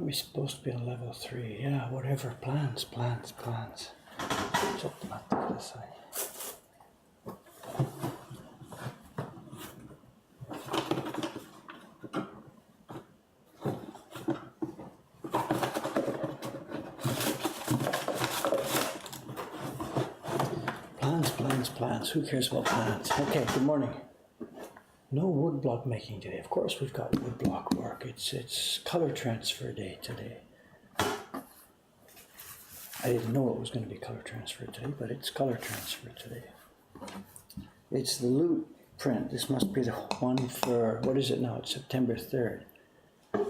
weren't we supposed to be on level 3? Yeah, whatever. Plans. Something like this. Plans. Who cares about plans? Okay, good morning. No woodblock making today. Of course we've got woodblock work. It's color transfer day today. I didn't know it was going to be color transfer today, but it's color transfer today. It's the loot print. This must be the one for, what is it now? It's September 3rd.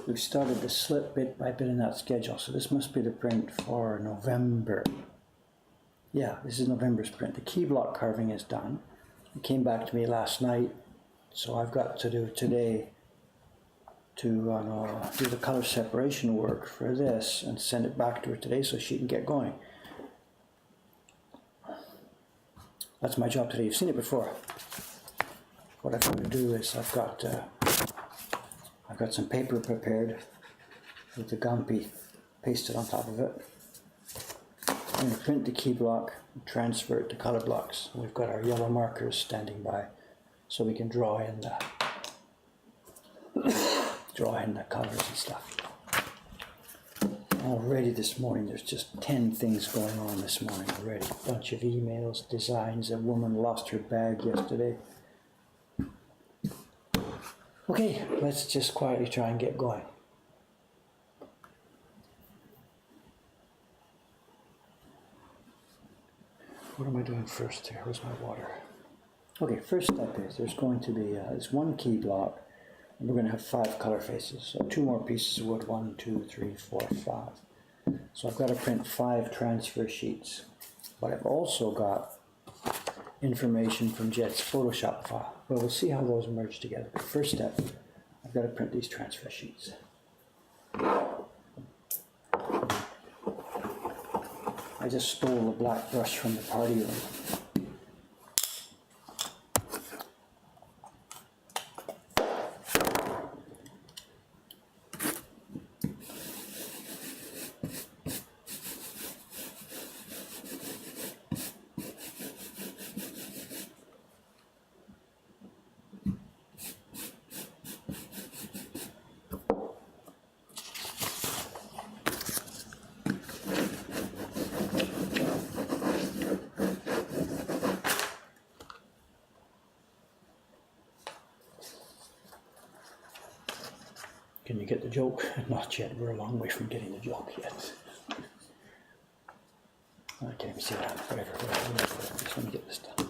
We've started to slip bit by bit in that schedule, so this must be the print for November. Yeah, this is November's print. The key block carving is done. It came back to me last night, so I've got to do today to do the color separation work for this and send it back to her today so she can get going. That's my job today. You've seen it before. What I've got to do is I've got some paper prepared with the Gumpy pasted on top of it. I'm going to print the key block and transfer it to color blocks. We've got our yellow markers standing by so we can draw in the colors and stuff. Already this morning there's just 10 things going on this morning already. A bunch of emails, designs, a woman lost her bag yesterday. Okay, let's just quietly try and get going. What am I doing first here? Where's my water? Okay, first step is there's going to be this one key block, and we're going to have 5 color faces. So 2 more pieces of wood, 1, 2, 3, 4, 5. So I've got to print 5 transfer sheets. But I've also got information from Jet's Photoshop file. Well, we'll see how those merge together. But first step, I've got to print these transfer sheets. I just stole a black brush from the party room. Can you get the joke? Not yet. We're a long way from getting the joke yet. I can't even see that. Whatever. Just let me get this done.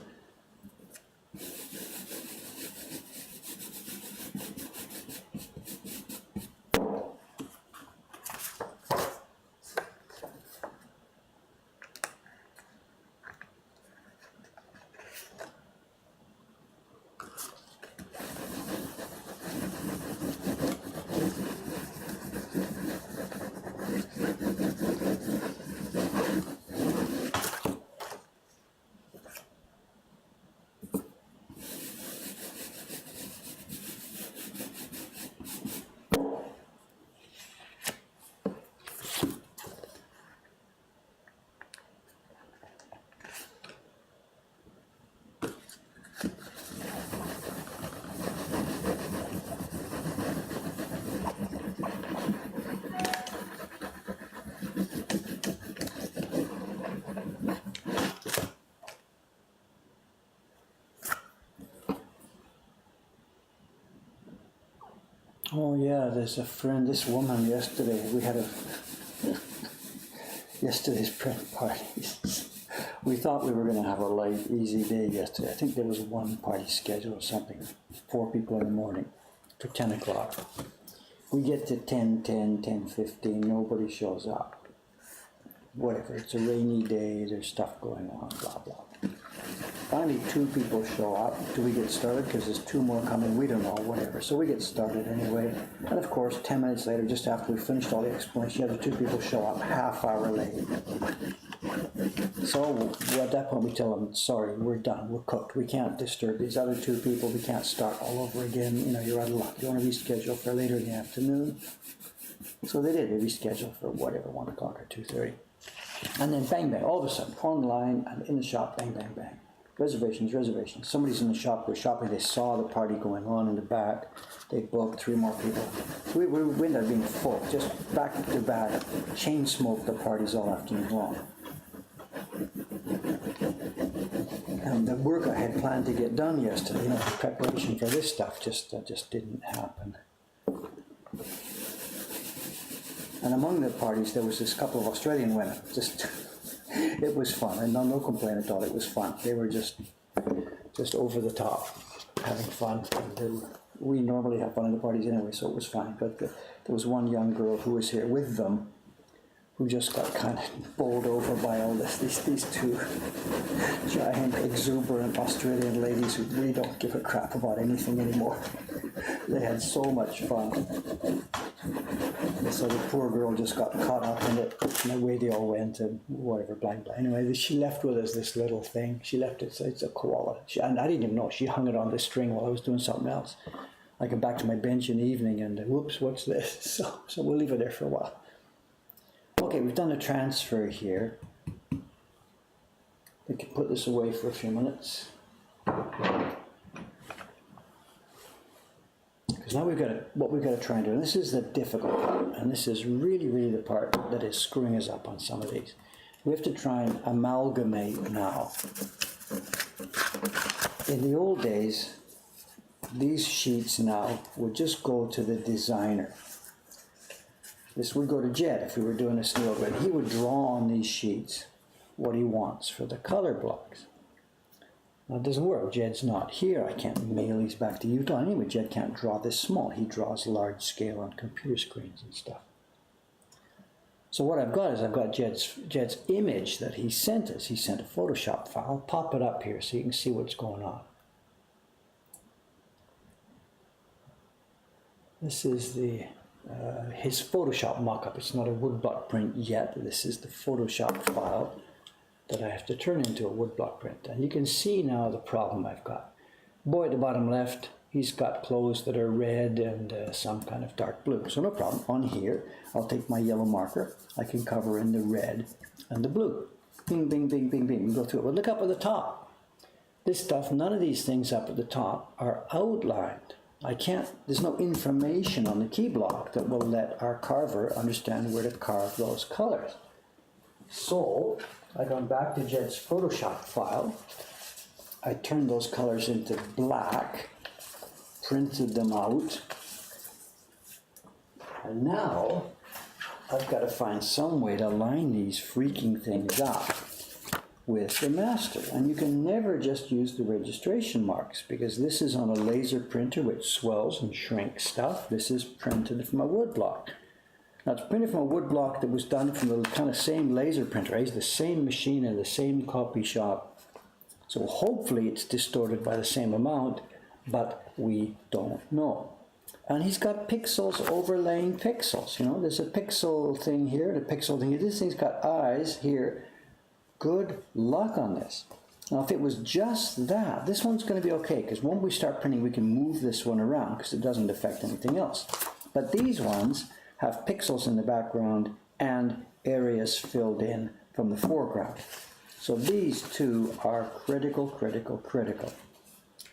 Oh yeah, there's a friend, this woman yesterday, we had yesterday's print parties. We thought we were going to have a light, easy day yesterday. I think there was one party scheduled or something, 4 people in the morning for 10 o'clock. We get to 10:15, nobody shows up. Whatever, it's a rainy day, there's stuff going on, blah, blah. Finally, 2 people show up. Do we get started? Because there's 2 more coming. We don't know, whatever. So we get started anyway. And of course, 10 minutes later, just after we finished all the explanation, the other 2 people show up half hour late. So at that point, we tell them, sorry, we're done. We're cooked. We can't disturb these other 2 people. We can't start all over again. You know, you're out of luck. You want to reschedule for later in the afternoon? So they did. They rescheduled for whatever, 1 o'clock or 2:30. And then bang, bang, all of a sudden, online and in the shop, bang, bang, bang. Reservations, reservations. Somebody's in the shop, we're shopping, they saw the party going on in the back. They booked 3 more people. So we ended up being full, just back to back, chain smoked the parties all afternoon long. And the work I had planned to get done yesterday, preparation for this stuff, just didn't happen. And among the parties, there was this couple of Australian women. It was fun, and no complaint at all. It was fun. They were just over the top, having fun. And we normally have fun at the parties anyway, so it was fine. But there was one young girl who was here with them, who just got kind of bowled over by all this. These 2 giant, exuberant Australian ladies who really don't give a crap about anything anymore. They had so much fun. And so the poor girl just got caught up in it, and away they all went, and whatever, blah, blah. Anyway, she left with us this little thing. She left it, so it's a koala. And I didn't even know. She hung it on this string while I was doing something else. I got back to my bench in the evening, and whoops, what's this? So we'll leave it there for a while. Okay, we've done a transfer here. We can put this away for a few minutes. Because now what we've got to try and do, and this is the difficult part, and this is really, really the part that is screwing us up on some of these. We have to try and amalgamate now. In the old days, these sheets now would just go to the designer. This would go to Jed if we were doing a snow grid. He would draw on these sheets what he wants for the color blocks. Now it doesn't work. Jed's not here. I can't mail these back to Utah. Anyway, Jed can't draw this small. He draws large scale on computer screens and stuff. So what I've got is Jed's image that he sent us. He sent a Photoshop file. I'll pop it up here so you can see what's going on. This is his Photoshop mock-up. It's not a woodblock print yet. This is the Photoshop file that I have to turn into a woodblock print. And you can see now the problem I've got. Boy at the bottom left, he's got clothes that are red and some kind of dark blue. So no problem. On here, I'll take my yellow marker. I can cover in the red and the blue. Bing, bing, bing, bing, bing. We go through it. But look up at the top. This stuff, none of these things up at the top are outlined. There's no information on the key block that will let our carver understand where to carve those colors. So, I've gone back to Jed's Photoshop file. I turned those colors into black, printed them out, and now I've got to find some way to line these freaking things up with the master. And you can never just use the registration marks, because this is on a laser printer which swells and shrinks stuff. This is printed from a woodblock. Now it's printed from a woodblock that was done from the kind of same laser printer. I used the same machine in the same copy shop. So hopefully it's distorted by the same amount, but we don't know. And he's got pixels overlaying pixels. There's a pixel thing here, and a pixel thing here. This thing's got eyes here. Good luck on this. Now if it was just that, this one's going to be okay, because when we start printing we can move this one around because it doesn't affect anything else. But these ones have pixels in the background and areas filled in from the foreground. So these two are critical, critical, critical.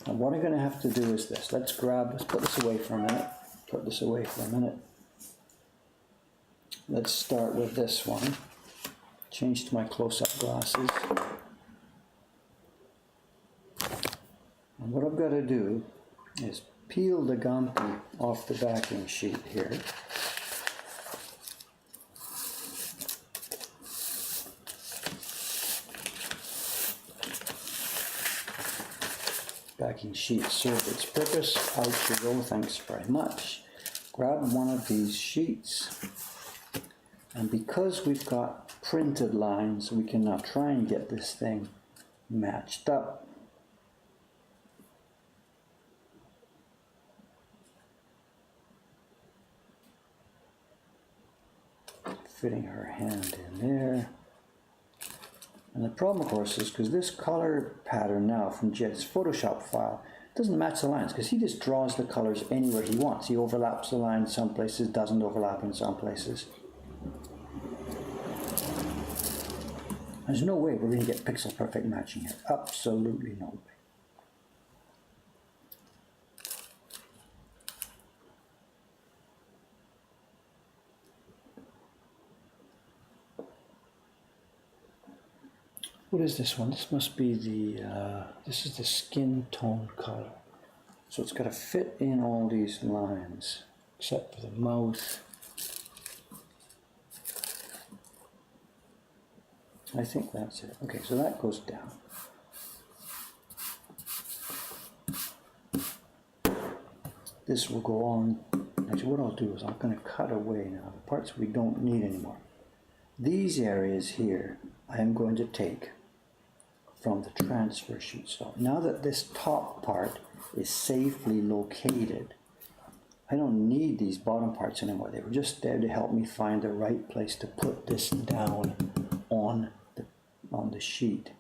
And what I'm going to have to do is this. Let's put this away for a minute. Put this away for a minute. Let's start with this one. Change to my close-up glasses. And what I've got to do is peel the Gampi off the backing sheet here. Backing sheet served its purpose. Out you go, thanks very much. Grab one of these sheets, and because we've got printed lines, we can now try and get this thing matched up. Fitting her hand in there. And the problem, of course, is because this color pattern now from Jed's Photoshop file doesn't match the lines because he just draws the colors anywhere he wants. He overlaps the lines some places, doesn't overlap in some places. There's no way we're going to get pixel perfect matching here. Absolutely no way. What is this one? This must be the, this is the skin tone color. So it's got to fit in all these lines, except for the mouth. I think that's it. Okay, so that goes down. This will go on. Actually, what I'll do is I'm going to cut away now the parts we don't need anymore. These areas here, I am going to take from the transfer sheet. So now that this top part is safely located, I don't need these bottom parts anymore. They were just there to help me find the right place to put this down on the sheet.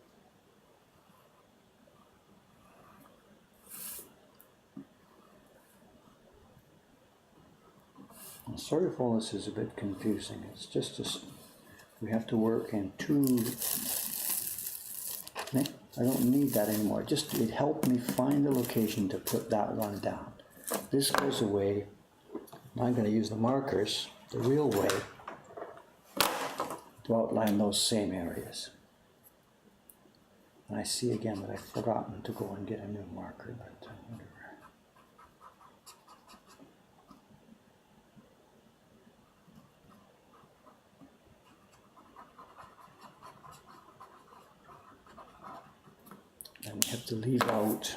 I'm sorry if all this is a bit confusing. It's just we have to work in two. I don't need that anymore. It helped me find the location to put that one down. This goes away. I'm going to use the markers the real way to outline those same areas. And I see again that I've forgotten to go and get a new marker, but whatever. And we have to leave out.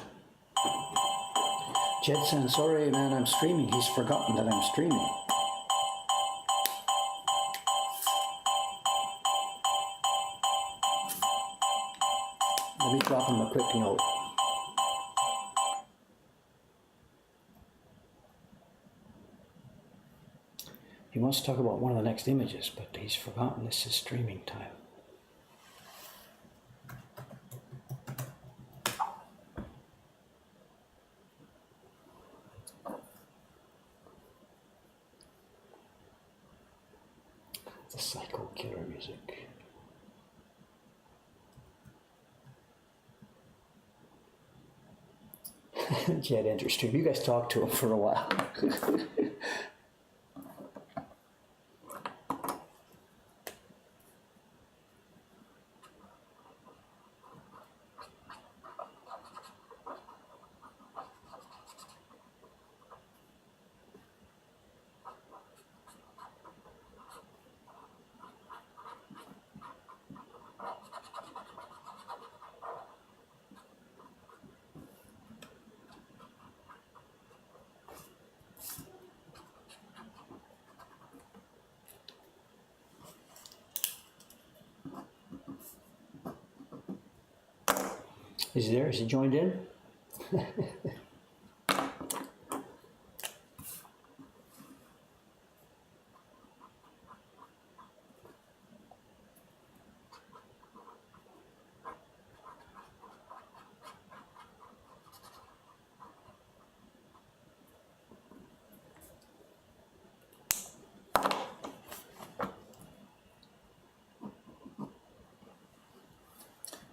Jedson, sorry man, I'm streaming. He's forgotten that I'm streaming. Let me drop him a quick note. He wants to talk about one of the next images, but he's forgotten this is streaming time. The psycho killer music. Jed enters stream. You guys talk to him for a while. Is he there? Is he joined in?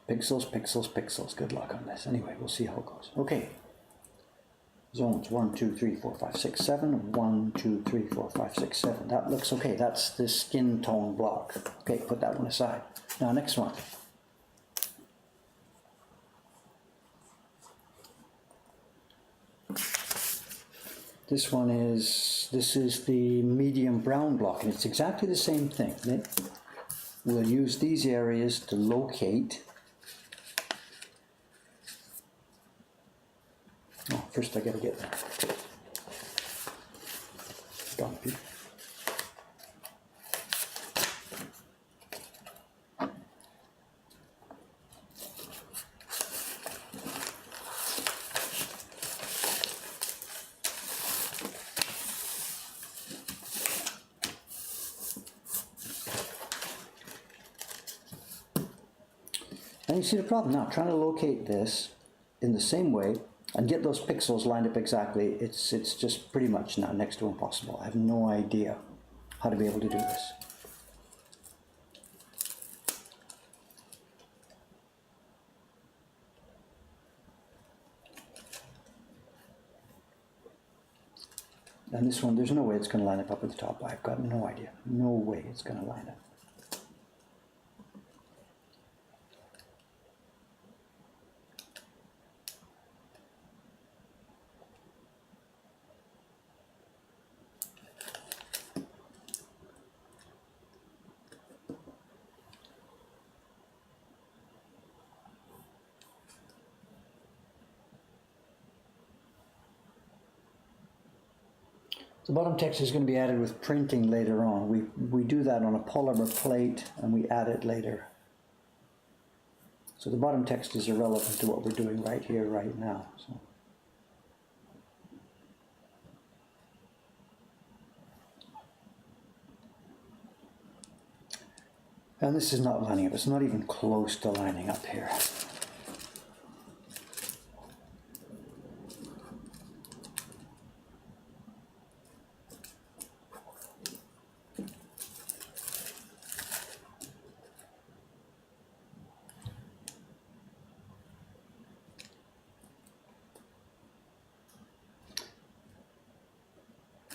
Pixels, pixels, pixels. Good luck on this. Anyway, we'll see how it goes. Okay. Zones 1, 2, 3, 4, 5, 6, 7. 1, 2, 3, 4, 5, 6, 7. That looks okay. That's the skin tone block. Okay, put that one aside. Now, next one. This is the medium brown block, and it's exactly the same thing. We'll use these areas to locate. Oh, first I gotta get that. Donkey. And you see the problem now, trying to locate this in the same way and get those pixels lined up exactly, it's just pretty much now next to impossible. I have no idea how to be able to do this. And this one, there's no way it's going to line up with the top. I've got no idea. No way it's going to line up. The bottom text is going to be added with printing later on. We do that on a polymer plate and we add it later. So the bottom text is irrelevant to what we're doing right here, right now. So. And this is not lining up. It's not even close to lining up here.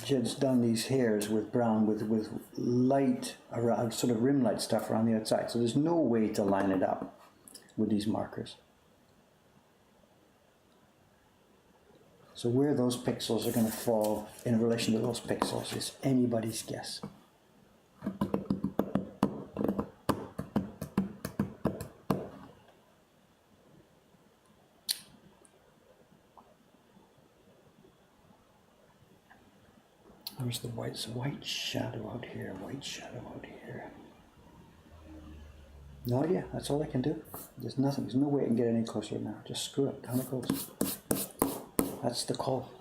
Jed's done these hairs with brown with light around, sort of rim light stuff around the outside. So there's no way to line it up with these markers. So where those pixels are going to fall in relation to those pixels is anybody's guess. Where's the white? It's a white shadow out here, white shadow out here. No idea, that's all I can do. There's nothing, there's no way I can get any closer now. Just screw it, down it goes. That's the call.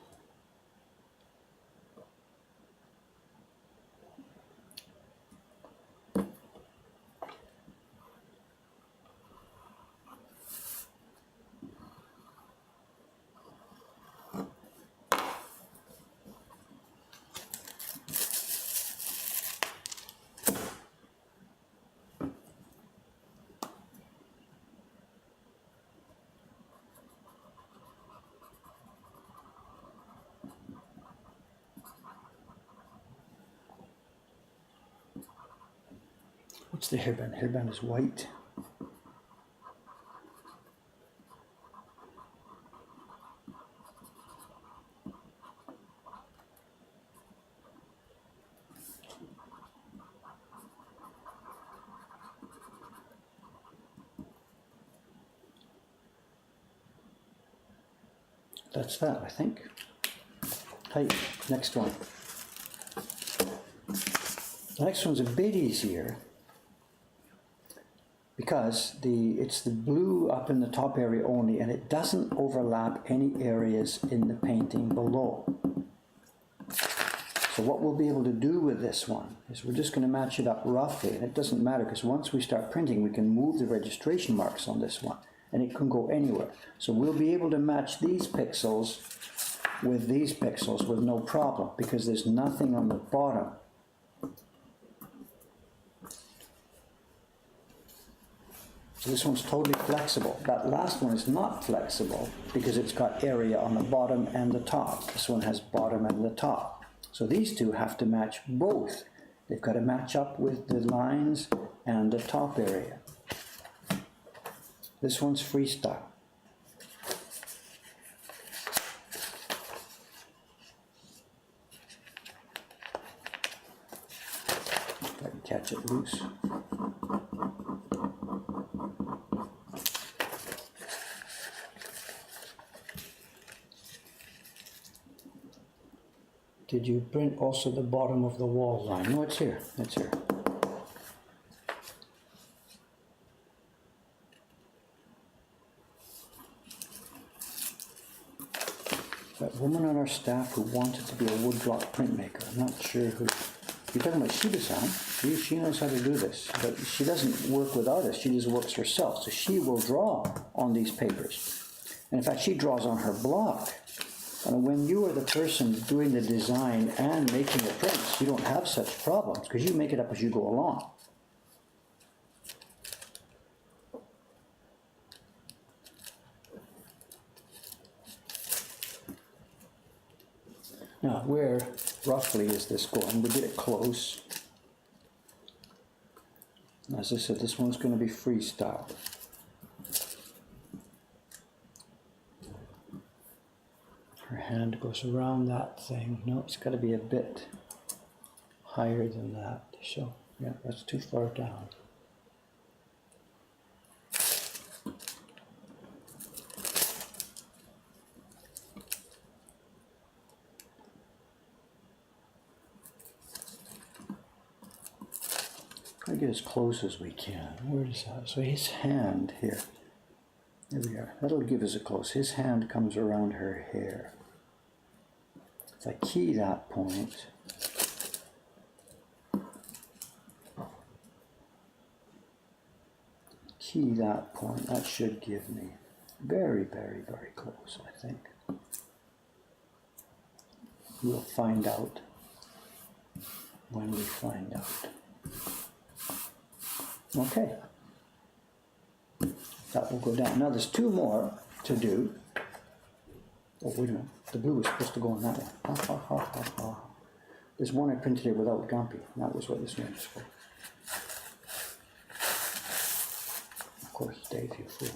What's the hairband? Hairband is white. That's that, I think. Height, next one. The next one's a bit easier because it's the blue up in the top area only, and it doesn't overlap any areas in the painting below. So what we'll be able to do with this one is we're just going to match it up roughly, and it doesn't matter because once we start printing we can move the registration marks on this one and it can go anywhere. So we'll be able to match these pixels with these pixels with no problem because there's nothing on the bottom. So this one's totally flexible. That last one is not flexible because it's got area on the bottom and the top. This one has bottom and the top. So these two have to match both. They've got to match up with the lines and the top area. This one's freestyle. If I can catch it loose. Did you print also the bottom of the wall line? No, it's here. It's here. That woman on our staff who wanted to be a woodblock printmaker. I'm not sure who. You're talking about Shiba-san. She knows how to do this, but she doesn't work with artists. She just works herself. So she will draw on these papers. And in fact, she draws on her block. And when you are the person doing the design and making the prints, you don't have such problems because you make it up as you go along. Now, where roughly is this going? We did it close. As I said, this one's going to be freestyle. Her hand goes around that thing. No, it's got to be a bit higher than that to show. Yeah, that's too far down. Try to get as close as we can. Where is that? So his hand here. There we are. That'll give us a close. His hand comes around her hair. If I key that point, that should give me very, very, very close, I think. We'll find out when we find out. Okay. That will go down. Now there's two more to do. Oh, wait a minute. The blue was supposed to go on that one. Ha, ha, ha, ha, ha. There's one I printed here without Gumpy. That was what this one was for. Of course, Dave, you fool.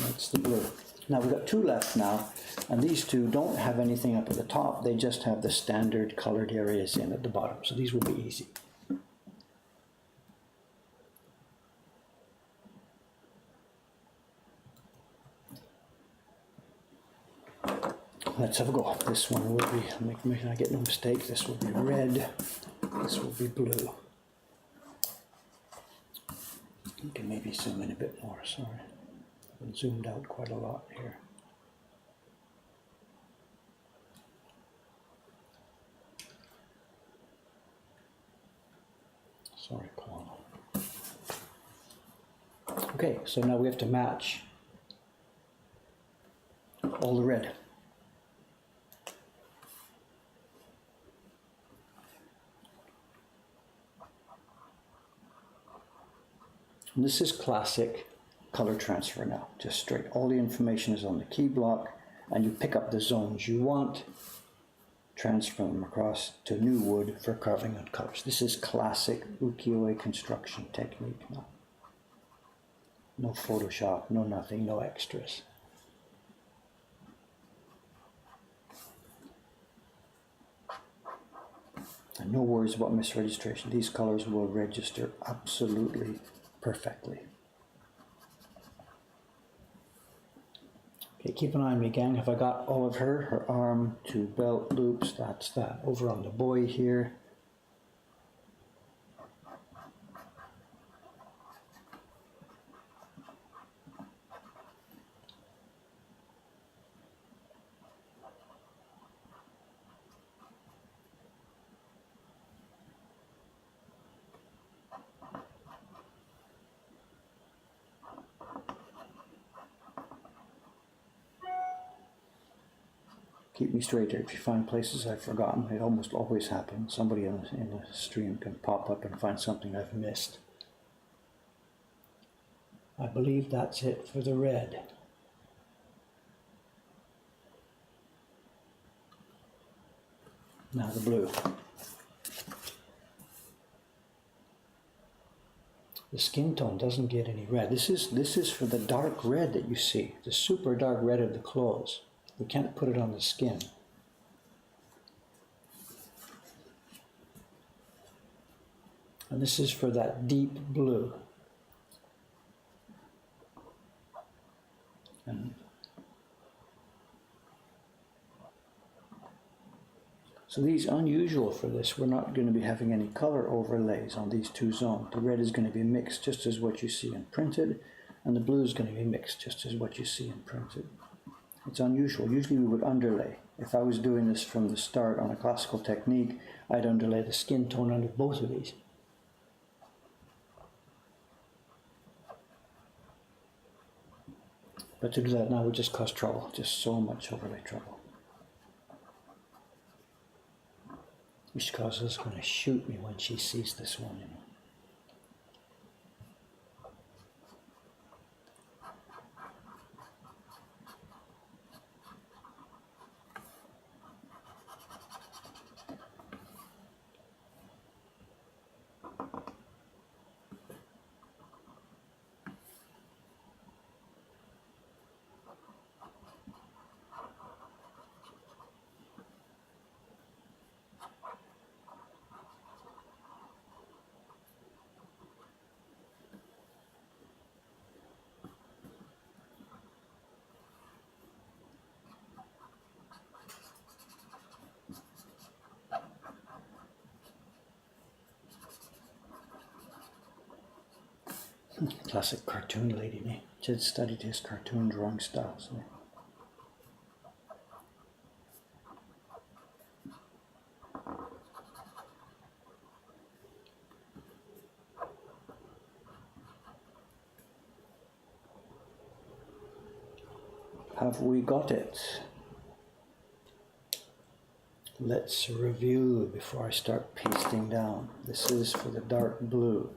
That's the blue. Now we've got two left now, and these two don't have anything up at the top. They just have the standard colored areas in at the bottom. So these will be easy. Let's have a go. This one will be, make I get no mistake, this will be red, this will be blue. You can maybe zoom in a bit more, sorry. I've been zoomed out quite a lot here. Sorry, Paul. Okay, so now we have to match all the red. And this is classic color transfer now, just straight. All the information is on the key block, and you pick up the zones you want, transfer them across to new wood for carving on colors. This is classic ukiyo-e construction technique now. No Photoshop, no nothing, no extras. And no worries about misregistration. These colors will register absolutely perfectly. Okay, keep an eye on me, gang. Have I got all of her arm to belt loops? That's that. Over on the boy here. Keep me straight here. If you find places I've forgotten, it almost always happens. Somebody in the stream can pop up and find something I've missed. I believe that's it for the red. Now the blue. The skin tone doesn't get any red. This is for the dark red that you see, the super dark red of the clothes. We can't put it on the skin. And this is for that deep blue. And So these unusual for this, we're not going to be having any color overlays on these two zones. The red is going to be mixed just as what you see in printed, and the blue is going to be mixed just as what you see in printed. It's unusual. Usually we would underlay. If I was doing this from the start on a classical technique, I'd underlay the skin tone under both of these. But to do that now would just cause trouble, just so much overlay trouble. Which causes going to shoot me when she sees this one, you know. Classic cartoon lady, me. Jed studied his cartoon drawing styles. Me. Have we got it? Let's review before I start pasting down. This is for the dark blue.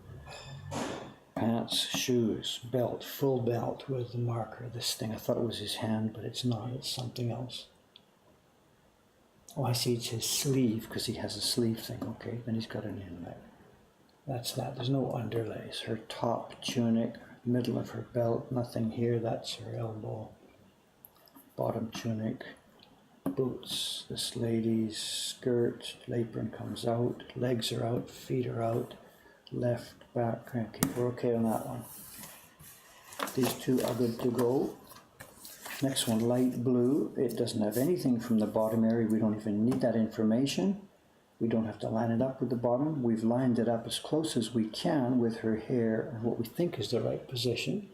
Pants, shoes, belt, full belt with the marker. This thing, I thought it was his hand, but it's not, it's something else. Oh, I see, it's his sleeve, because he has a sleeve thing. Okay, then he's got an inlay. That's that, there's no underlays. Her top tunic, middle of her belt, nothing here, that's her elbow. Bottom tunic, boots, this lady's skirt, apron comes out, legs are out, feet are out. Left, back, okay, we're okay on that one. These two are good to go. Next one, light blue. It doesn't have anything from the bottom area. We don't even need that information. We don't have to line it up with the bottom. We've lined it up as close as we can with her hair and what we think is the right position.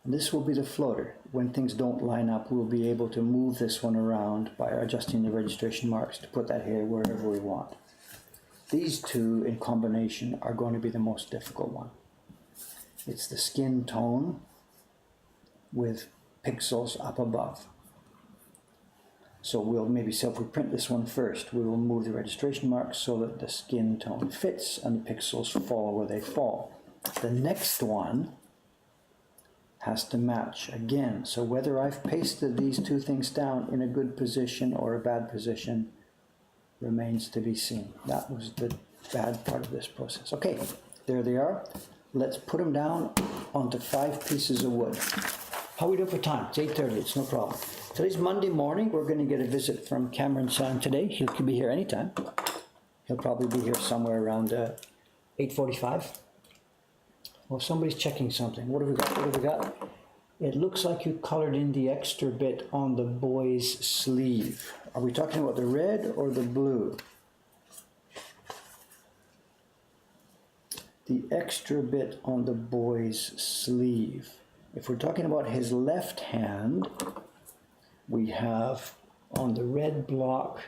And this will be the floater. When things don't line up, we'll be able to move this one around by adjusting the registration marks to put that hair wherever we want. These two in combination are going to be the most difficult one. It's the skin tone with pixels up above. So we'll maybe self-reprint this one first. We will move the registration marks so that the skin tone fits and the pixels fall where they fall. The next one has to match again. So whether I've pasted these two things down in a good position or a bad position remains to be seen. That was the bad part of this process. Okay, there they are. Let's put them down onto 5 pieces of wood. How are we doing for time? It's 8:30, it's no problem. Today's Monday morning. We're going to get a visit from Cameron San today. He could be here anytime. He'll probably be here somewhere around 8:45. Well, somebody's checking something. What have we got? What have we got? It looks like you colored in the extra bit on the boy's sleeve. Are we talking about the red or the blue? The extra bit on the boy's sleeve. If we're talking about his left hand, we have on the red block,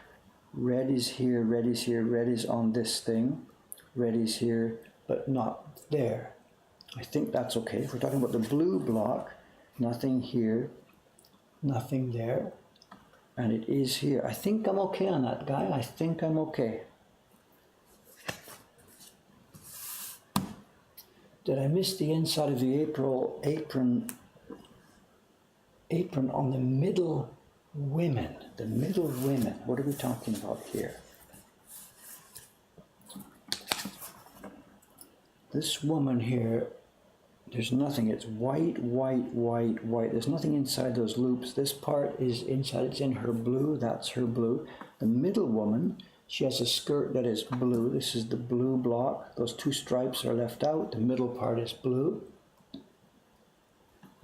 red is here, red is here, red is on this thing, red is here, but not there. I think that's okay. If we're talking about the blue block, nothing here, nothing there, and it is here. I think I'm okay on that, guy. I think I'm okay. Did I miss the inside of the apron on the middle women? The middle women. What are we talking about here? This woman here, there's nothing. It's white, white, white, white. There's nothing inside those loops. This part is inside. It's in her blue. That's her blue. The middle woman, she has a skirt that is blue. This is the blue block. Those 2 stripes are left out. The middle part is blue.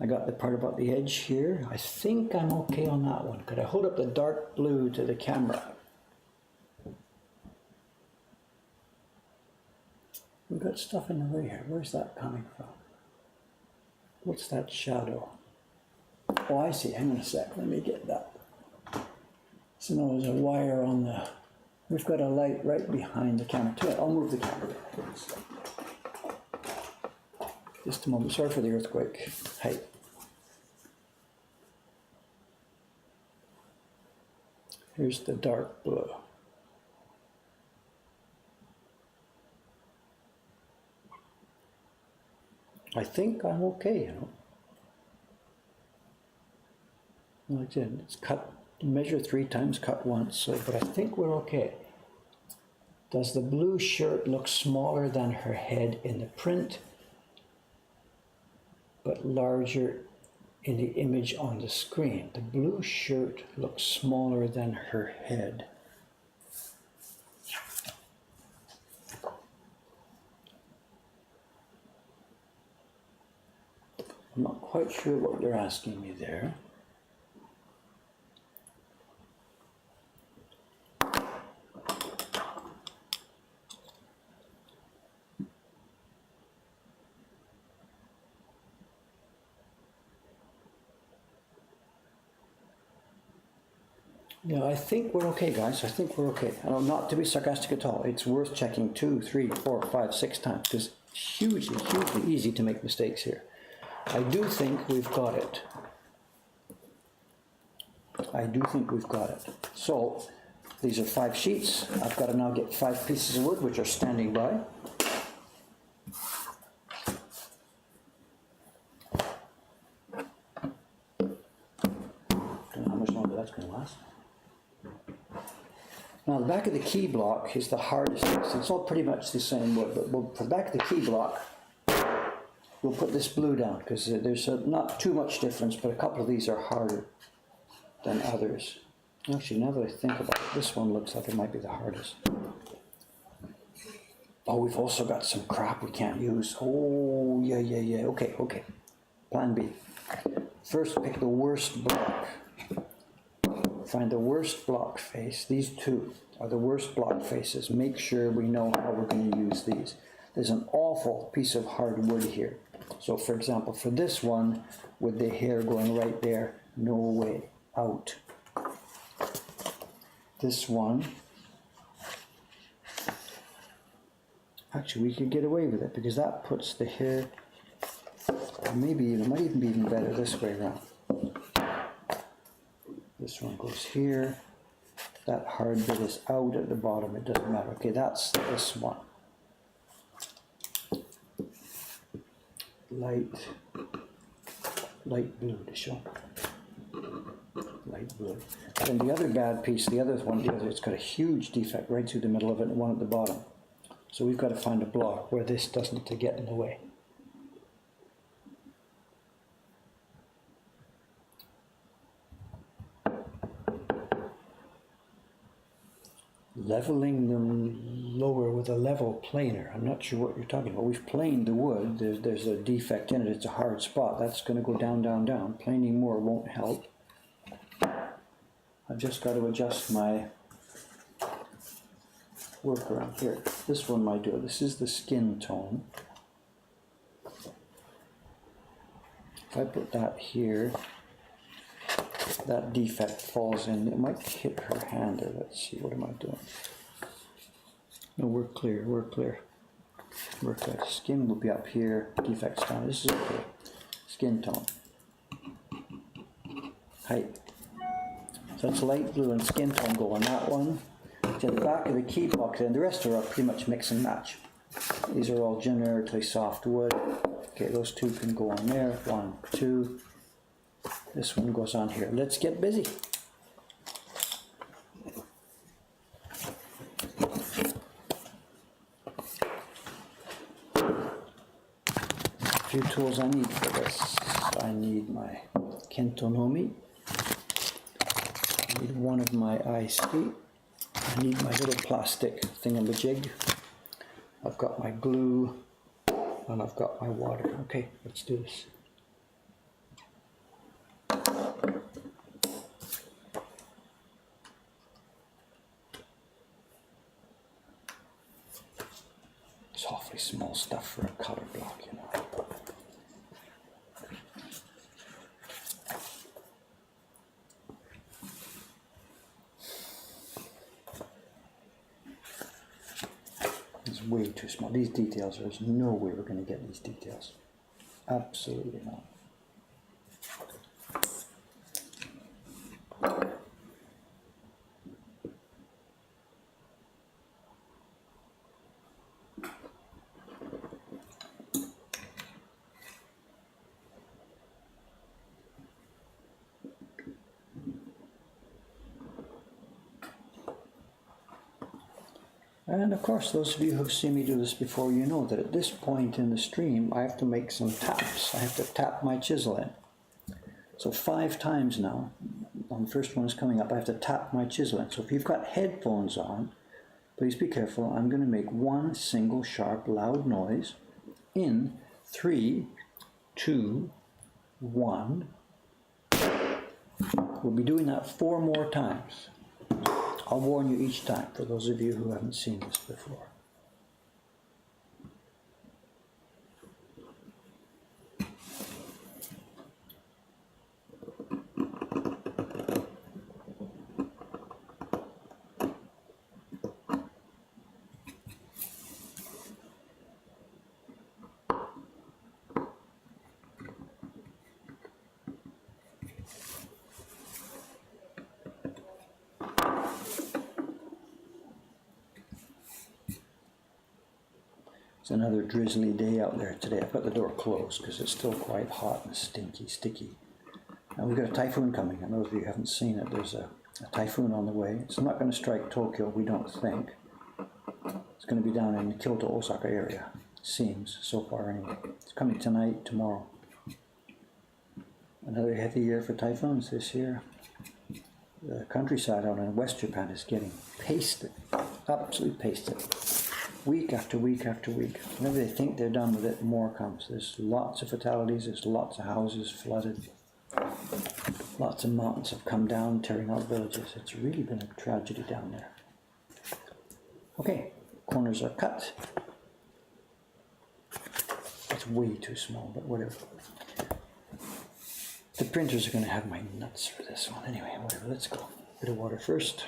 I got the part about the edge here. I think I'm okay on that one. Could I hold up the dark blue to the camera? We've got stuff in the way here. Where's that coming from? What's that shadow? Oh, I see. Hang on a sec. Let me get that. So now there's a wire on the... We've got a light right behind the camera. I'll move the camera. Just a moment. Sorry for the earthquake. Hey. Here's the dark blue. I think I'm okay, you know. Like I said, it's cut, measure 3 times, cut once, so, but I think we're okay. Does the blue shirt look smaller than her head in the print, but larger in the image on the screen? The blue shirt looks smaller than her head. I'm not quite sure what you're asking me there. Yeah, I think we're okay, guys. I think we're okay. Not to be sarcastic at all. It's worth checking 2, 3, 4, 5, 6 times because it's hugely, hugely easy to make mistakes here. I do think we've got it. I do think we've got it. So, these are 5 sheets. I've got to now get 5 pieces of wood, which are standing by. Don't know how much longer that's going to last. Now, the back of the key block is the hardest. It's all pretty much the same wood, but for the back of the key block, we'll put this blue down because there's not too much difference, but a couple of these are harder than others. Actually, now that I think about it, this one looks like it might be the hardest. Oh, we've also got some crap we can't use. Oh, yeah. Okay. Plan B. First, pick the worst block. Find the worst block face. These 2 are the worst block faces. Make sure we know how we're going to use these. There's an awful piece of hard wood here. So for example, for this one, with the hair going right there, no way, out. This one, actually we could get away with it because that puts the hair, maybe it might even be even better this way around. This one goes here. That hard bit is out at the bottom. It doesn't matter. Okay, that's this one. Light blue to show. Light blue. And the other bad piece, it's got a huge defect right through the middle of it and one at the bottom. So we've got to find a block where this doesn't get in the way. Leveling them lower with a level planer. I'm not sure what you're talking about. We've planed the wood. There's a defect in it. It's a hard spot. That's going to go down, down, down. Planing more won't help. I've just got to adjust my work around here. This one might do it. This is the skin tone. If I put that here, that defect falls in. It might hit her hand. Let's see, what am I doing? No, we're clear. We're good. Skin will be up here. Defects down. This is okay. Skin tone. Height. So that's light blue and skin tone go on that one. To the back of the key block, then the rest are pretty much mix and match. These are all generically soft wood. Okay, those 2 can go on there. 1, 2. This one goes on here. Let's get busy. A few tools I need for this. I need my Kentonomi. I need one of my iSki. I need my little plastic thingamajig. I've got my glue and I've got my water. Okay, let's do this. It's awfully small. small stuff for a color block, you know. It's way too small. These details, there's no way we're going to get these details. Absolutely not. And of course, those of you who've seen me do this before, you know that at this point in the stream, I have to make some taps. I have to tap my chisel in. So 5 times now, on the first one is coming up, I have to tap my chisel in. So if you've got headphones on, please be careful. I'm going to make one single sharp loud noise in 3, 2, 1. We'll be doing that 4 more times. I'll warn you each time, for those of you who haven't seen this before. It's another drizzly day out there today. I've got the door closed because it's still quite hot and sticky. And we've got a typhoon coming, and those of you who haven't seen it, there's a typhoon on the way. It's not going to strike Tokyo, we don't think. It's going to be down in the Kyoto, Osaka area. Seems, so far anyway. It's coming tonight, tomorrow. Another heavy year for typhoons this year. The countryside out in West Japan is getting pasted, absolutely pasted. Week after week after week. Whenever they think they're done with it, more comes. There's lots of fatalities, there's lots of houses flooded. Lots of mountains have come down, tearing out villages. It's really been a tragedy down there. Okay, corners are cut. It's way too small, but whatever. The printers are going to have my nuts for this one. Anyway, whatever, let's go. Bit of water first.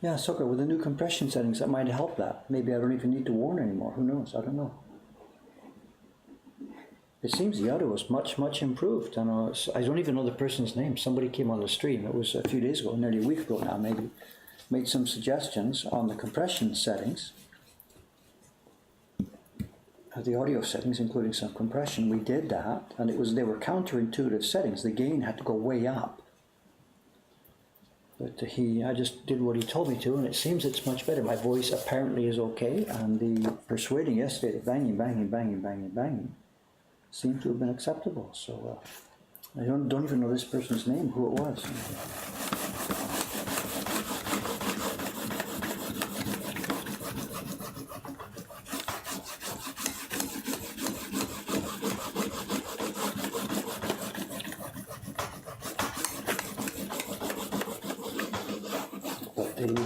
Yeah, Soka, with the new compression settings, that might help that. Maybe I don't even need to warn anymore. Who knows? I don't know. It seems the audio is much improved. I don't even know the person's name. Somebody came on the stream. It was a few days ago, nearly a week ago now, maybe. Made some suggestions on the compression settings. The audio settings, including some compression. We did that, and they were counterintuitive settings. The gain had to go way up. But I just did what he told me to, and it seems it's much better. My voice apparently is okay, and the persuading yesterday, the banging, seemed to have been acceptable. So I don't even know this person's name, who it was.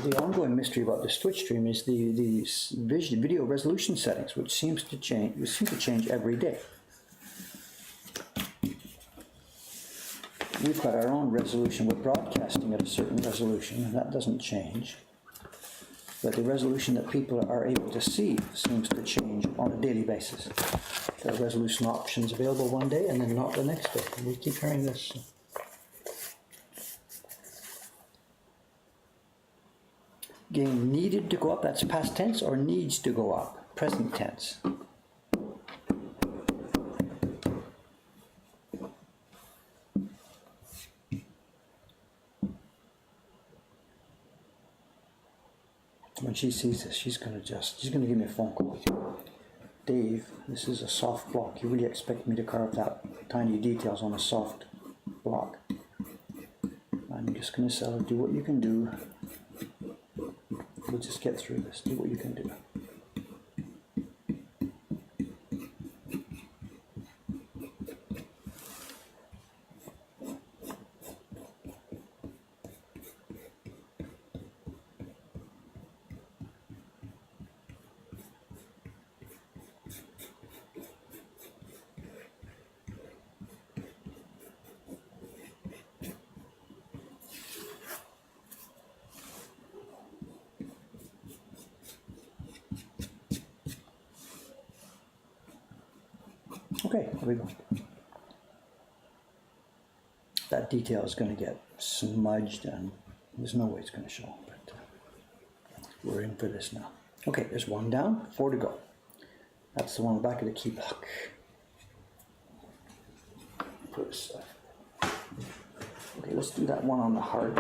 The ongoing mystery about the Twitch stream is the video resolution settings, which seem to change every day. We've got our own resolution. We're broadcasting at a certain resolution, and that doesn't change. But the resolution that people are able to see seems to change on a daily basis. There are resolution options available one day, and then not the next day. And we keep hearing this. Gain needed to go up, that's past tense, or needs to go up, present tense. When she sees this, she's going to give me a phone call. Dave, this is a soft block. You really expect me to carve that tiny details on a soft block? I'm just going to tell her, do what you can do. We'll just get through this. Do what you can do. Okay, there we go. That detail is going to get smudged and there's no way it's going to show, but we're in for this now. Okay, there's one down, 4 to go. That's the one on the back of the key block. Put aside. Okay, let's do that one on the hard.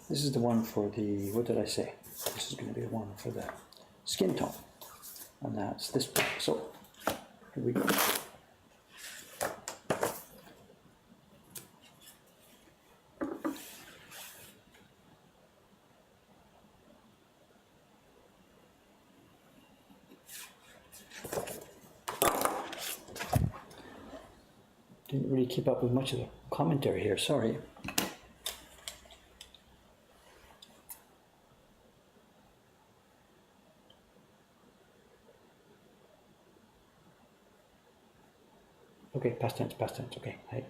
This is the one for the, what did I say? This is going to be the one for the skin tone. And that's this one. So, here we go. Didn't really keep up with much of the commentary here, sorry. Okay, past tense, okay. Hey.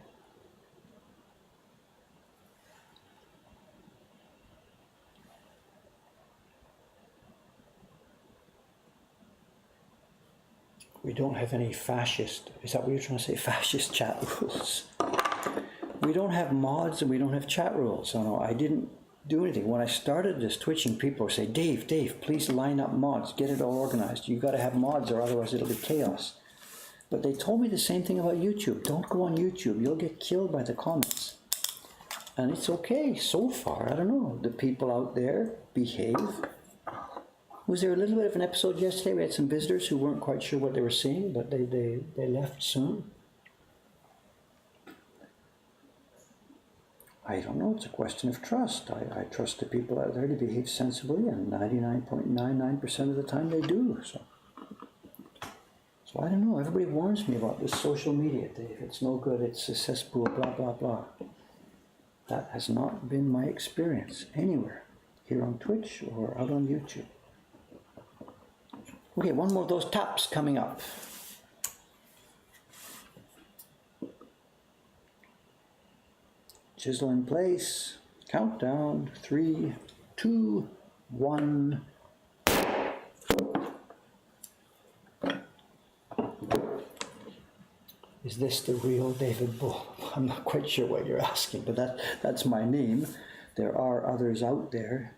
We don't have any fascist, is that what you're trying to say? Fascist chat rules. We don't have mods and we don't have chat rules. So no, I didn't do anything. When I started this twitching, people would say, Dave, please line up mods, get it all organized. You gotta have mods or otherwise it'll be chaos. But they told me the same thing about YouTube. Don't go on YouTube, you'll get killed by the comments. And it's okay so far, I don't know. The people out there behave. Was there a little bit of an episode yesterday? We had some visitors who weren't quite sure what they were seeing, but they left soon. I don't know, it's a question of trust. I trust the people out there to behave sensibly, and 99.99% of the time they do. So I don't know, everybody warns me about this social media, Dave. It's no good, it's a cesspool, blah, blah, blah. That has not been my experience anywhere, here on Twitch or out on YouTube. Okay, one more of those taps coming up. Chisel in place, countdown, 3, 2, 1. Is this the real David Bull? I'm not quite sure what you're asking, but that's my name. There are others out there.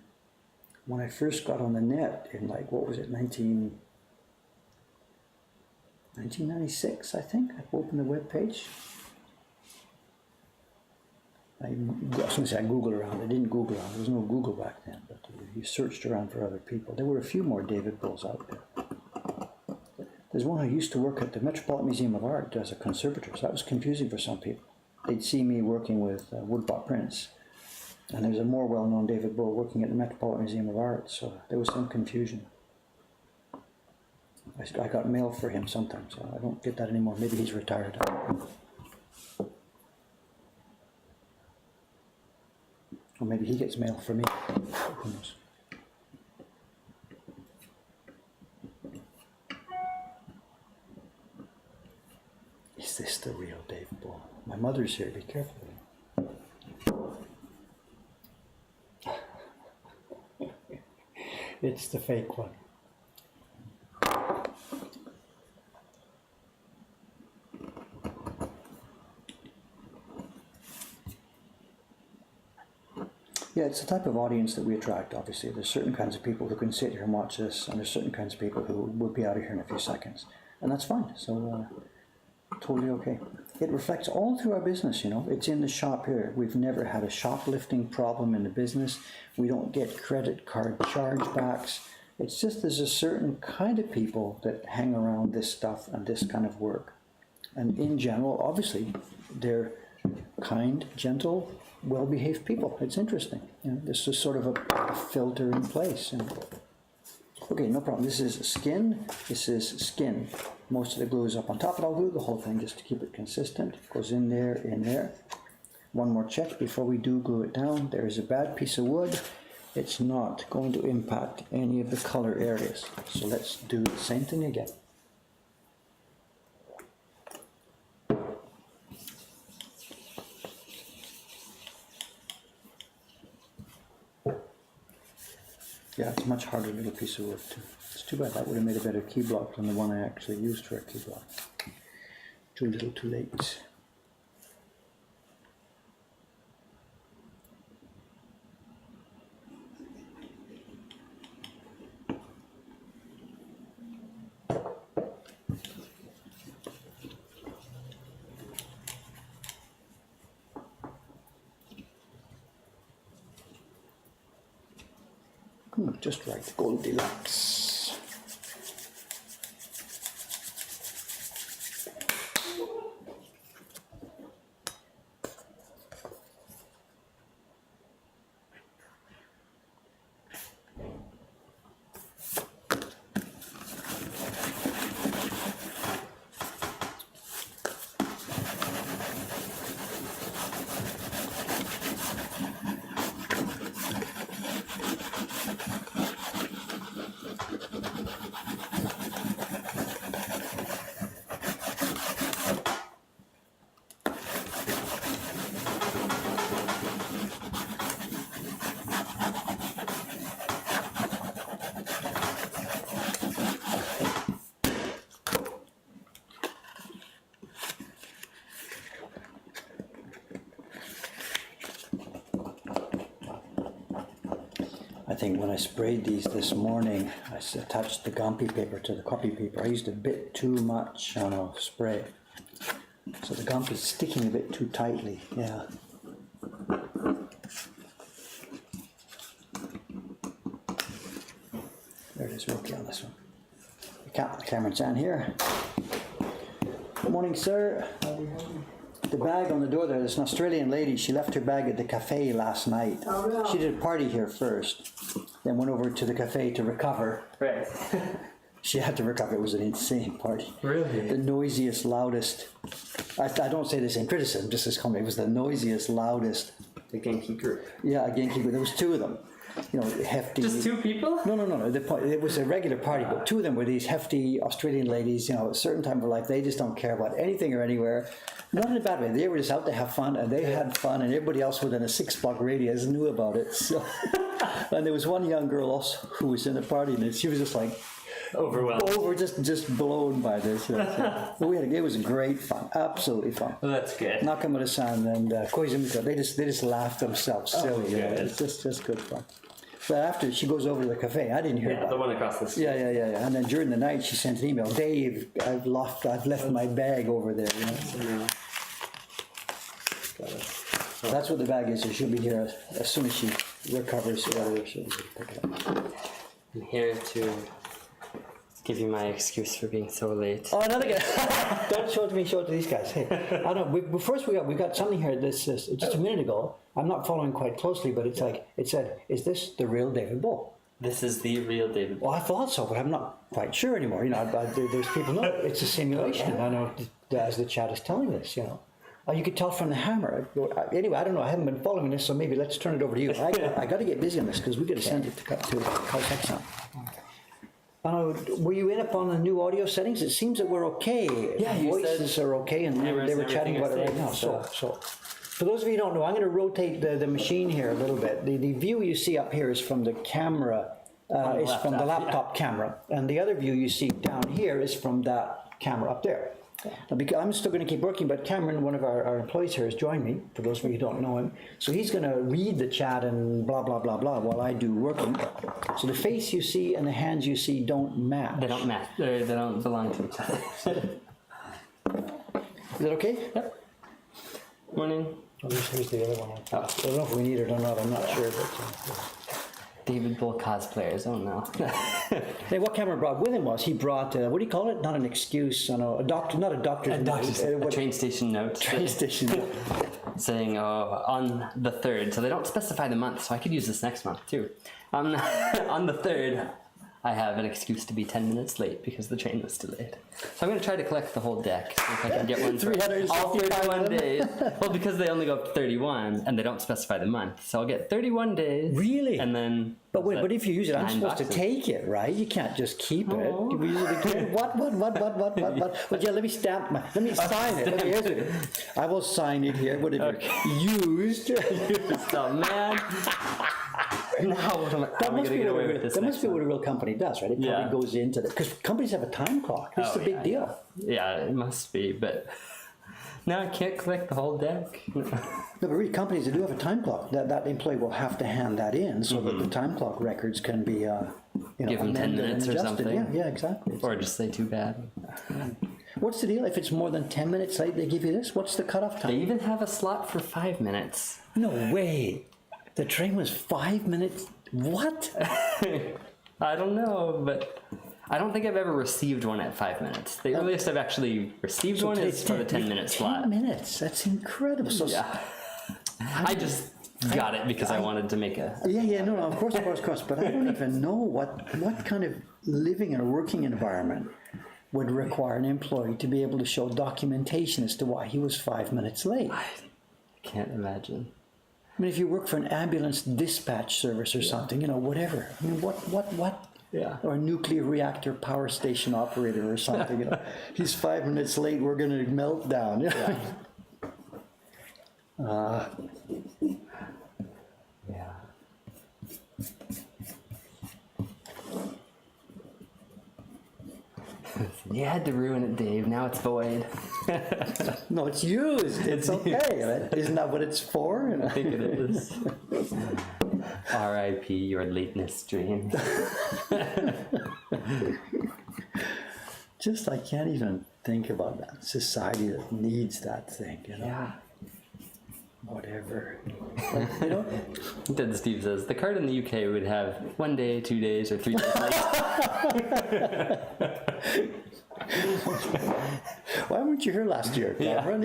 When I first got on the net in, like, what was it, 1996, I think, I opened the web page. I was going to say I Googled around. I didn't Google around. There was no Google back then, but you searched around for other people. There were a few more David Bulls out there. There's one who used to work at the Metropolitan Museum of Art as a conservator, so that was confusing for some people. They'd see me working with woodblock prints, and there's a more well-known David Bull working at the Metropolitan Museum of Art, so there was some confusion. I got mail for him sometimes, so I don't get that anymore. Maybe he's retired. Or maybe he gets mail for me. Who knows? Is this the real Dave Bull? My mother's here, be careful. It's the fake one. Yeah, it's the type of audience that we attract, obviously. There's certain kinds of people who can sit here and watch this, and there's certain kinds of people who will be out of here in a few seconds. And that's fine, so totally okay. It reflects all through our business, you know. It's in the shop here. We've never had a shoplifting problem in the business. We don't get credit card chargebacks. It's just there's a certain kind of people that hang around this stuff and this kind of work. And in general, obviously, they're kind, gentle, well-behaved people. It's interesting. You know, this is sort of a filter in place. And, okay, no problem. This is skin. This is skin. Most of the glue is up on top, but I'll glue the whole thing just to keep it consistent. Goes in there, in there. One more check before we do glue it down. There is a bad piece of wood. It's not going to impact any of the color areas. So let's do the same thing again. Yeah, it's a much harder little piece of wood too. It's too bad. That would have made a better key block than the one I actually used for a key block. Too little, too late. Just right, Goldilocks. I think when I sprayed these this morning, I attached the Gampi paper to the copy paper. I used a bit too much on a spray. So the Gampi is sticking a bit too tightly, yeah. There it is, we're okay on this one. Cameron's on here. Good morning, sir. The bag on the door there, there's an Australian lady, she left her bag at the cafe last night. Oh, no. She did a party here first, then went over to the cafe to recover. Right. She had to recover, it was an insane party. Really? The noisiest, loudest, I don't say this in criticism, just as comment, it was the noisiest, loudest. The Genki group. Yeah, a Genki group, there was two of them. You know, hefty. Just two people? No. It was a regular party, but two of them were these hefty Australian ladies, you know, at a certain time of life, they just don't care about anything or anywhere. Not in a bad way, they were just out to have fun, and they had fun, and everybody else within a 6-block radius knew about it. So, and there was one young girl also who was in the party, and she was just like, Overwhelmed. just blown by this. You know, so it was great fun, absolutely fun. Well, that's good. Nakamura-san and Koizumi, they just laughed themselves silly. You know, good. it's just good fun. But after she goes over to the cafe, I didn't hear Yeah, that. the one across the street. Yeah. And then during the night, she sent an email. Dave, I've left my bag over there. You know? So that's what the bag is. So she'll be here as soon as she recovers. Whatever, she'll pick it up. I'm here to give you my excuse for being so late. Oh, another guy! Don't show it to me. Show it to these guys. Hey, I don't. We got something here. This just a minute ago. I'm not following quite closely, but it's like it said. Is this the real David Bull? This is the real David. Well, I thought so, but I'm not quite sure anymore. You know, there's people know it's a simulation. I know as the chat is telling us. You know, you could tell from the hammer. Anyway, I don't know. I haven't been following this, so maybe let's turn it over to you. I got to get busy on this because we got to send it to Kazakhstan. Were you in upon the new audio settings? It seems that we're okay. Yeah, you voices said are okay, and they were chatting about it right now. So, for those of you who don't know, I'm going to rotate the machine here a little bit. The view you see up here is from the camera, is from the laptop camera, and the other view you see down here is from that camera up there. Now, because I'm still going to keep working, but Cameron, one of our employees here, has joined me, for those of you who don't know him. So he's going to read the chat and blah, blah, blah, blah, while I do working. So the face you see and the hands you see don't match. They don't match. They don't belong to each other. Is that okay? Yep. Morning. Oh, here's the other one. I don't know if we need it or not, I'm not sure. But, David Bull cosplayers. Oh no. Hey, what Cameron brought with him was he brought what do you call it? Not an excuse, a doctor, not a doctor's A train station note. train station. Saying on the 3rd, so they don't specify the month, so I could use this next month too. On the 3rd, I have an excuse to be 10 minutes late because the train was delayed. So I'm going to try to collect the whole deck, see if I can get one for all 31 days. Well, because they only go up to 31, and they don't specify the month, so I'll get 31 days. Really? And then... But wait, but if you use it, I'm 9 supposed boxes. to take it, right? You can't just keep it. Oh. We usually can. What? Well, yeah, let me stamp let me sign it. Okay, here's it. I will sign it here. Whatever. Used. Oh, man. Now what am I going to get away with this That next must be what a real company does, right? It probably Yeah. goes into that. Because companies have a time clock. It's a big deal. Yeah, it must be, but... Now I can't collect the whole deck. No, but really, companies that do have a time clock, that employee will have to hand that in so that the time clock records can be, Give them 10 amended minutes and or adjusted. something. Yeah, exactly. Or just say too bad. What's the deal? If it's more than 10 minutes late, they give you this? What's the cutoff They time? even have a slot for 5 minutes. No way. The train was 5 minutes. What? I don't know, but I don't think I've ever received one at 5 minutes. The earliest I've actually received one is for the 10-minute slot. 10 minutes. That's incredible. So, Yeah. I just got it because I wanted to make a... Yeah, no, of course. But I don't even know what kind of living and working environment would require an employee to be able to show documentation as to why he was 5 minutes late. I can't imagine. I mean, if you work for an ambulance dispatch service or something, whatever. I mean, what? Yeah. Or a nuclear reactor power station operator or something. He's 5 minutes late. We're going to melt down. Yeah. You had to ruin it, Dave. Now it's void. No, it's used. It's okay. Right? Isn't that what it's for? I think it is. R.I.P. your lateness dream. Just, I can't even think about that society that needs that thing. Yeah. Whatever. Then Steve says the card in the UK would have 1 day, 2 days, or 3 days late. Why weren't you here last year, Cameron?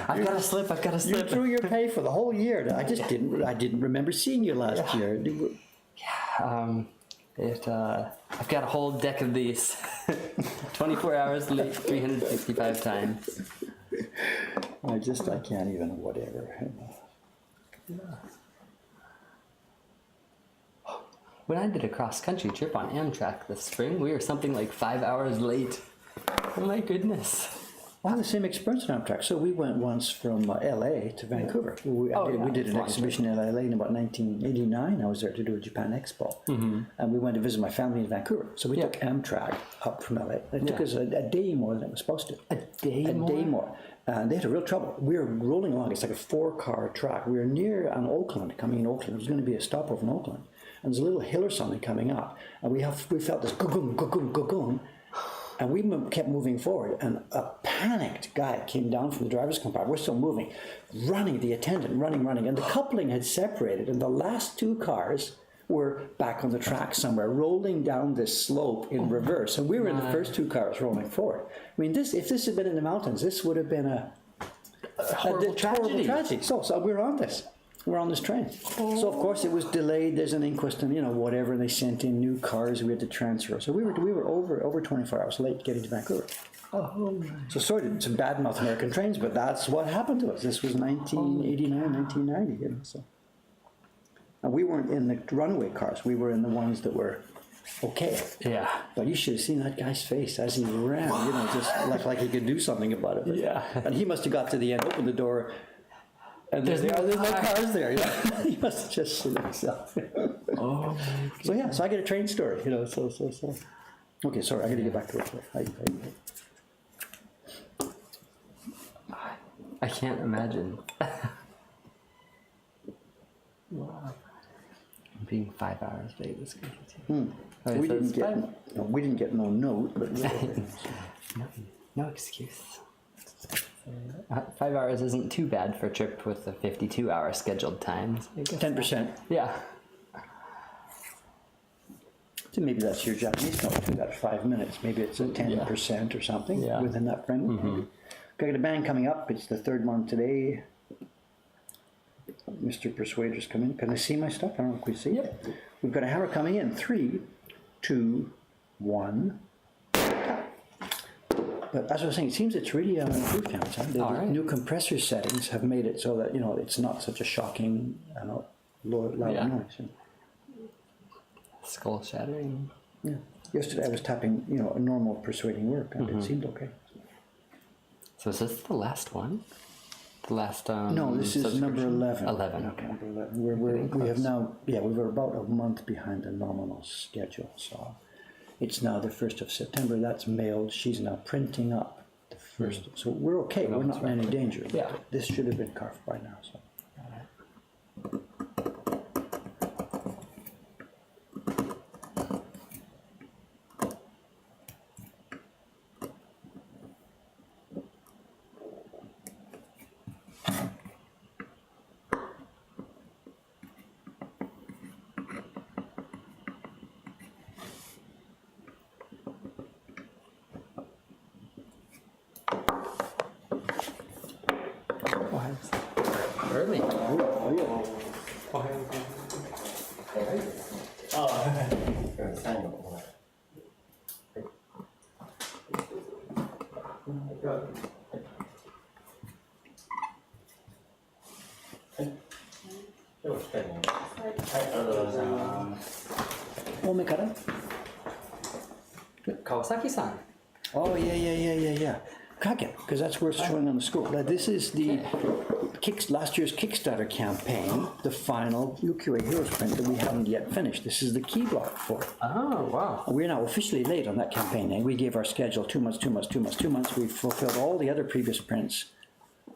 I've got to slip. You threw your pay for the whole year. I didn't remember seeing you last year. I've got a whole deck of these. 24 hours late, 365 times. I can't even, whatever. When I did a cross-country trip on Amtrak this spring, we were something like 5 hours late. Oh my goodness. I had the same experience on Amtrak. So we went once from LA to Vancouver. We did an exhibition in LA in about 1989. I was there to do a Japan Expo. And we went to visit my family in Vancouver. So we took Amtrak up from LA. It took us a day more than it was supposed to. A day more? And they had a real trouble. We were rolling along. It's like a 4-car track. We were near Oakland, coming in Oakland. There was going to be a stopover in Oakland. And there's a little hill or something coming up. And we felt this go-goom, go-goom, go-goom. And we kept moving forward, and a panicked guy came down from the driver's compartment. We're still moving, running, the attendant, running. And the coupling had separated, and the last 2 cars were back on the track somewhere, rolling down this slope in reverse. And we were in the first 2 cars rolling forward. I mean, if this had been in the mountains, this would have been a horrible tragedy. So we're on this. We're on this train. So of course it was delayed. There's an inquest and whatever. And they sent in new cars. We had to transfer. So we were over 24 hours late getting to Vancouver. Oh. So sorry to badmouth American trains, but that's what happened to us. This was 1989, 1990. So, and we weren't in the runaway cars. We were in the ones that were okay. Yeah. But you should have seen that guy's face as he ran. Just like he could do something about it. But, Yeah. And he must have got to the end, opened the door. And there's no cars there. He must have just shit himself. Oh. So so I get a train story. So. Okay, sorry. I got to get back to it. I can't imagine. Wow. Being 5 hours late is crazy. We didn't get no note, but No excuse. 5 hours isn't too bad for a trip with a 52-hour scheduled time. 10%. Yeah. So maybe that's your Japanese note too, that 5 minutes. Maybe it's a 10% or something Yeah. within that framework. Got a band coming up. It's the third one today. Mr. Persuader's coming. Can I see my stuff? I don't know if we see it. We've got a hammer coming in. 3, 2, 1. But as I was saying, it seems it's really improved now. The new compressor settings have made it so that it's not such a shocking, loud noise. Skull shattering. Yeah. Yesterday I was tapping, a normal persuading work, and it seemed okay. So is this the last one? The last No, this is number 11. 11, okay. Number 11. We have now, we were about a month behind the nominal schedule, so it's now the 1st of September. That's mailed. She's now printing up the 1st. So we're okay. We're not in any danger. Yeah. This should have been carved by now. So. Early. Omikara? Kawasaki-san. Oh, yeah. Kage, because that's where it's showing on the scope. Now, this is the last year's Kickstarter campaign, the final Ukiyo-e Heroes print that we haven't yet finished. This is the key block for it. Oh, wow. We're now officially late on that campaign. We gave our schedule 2 months. We've fulfilled all the other previous prints.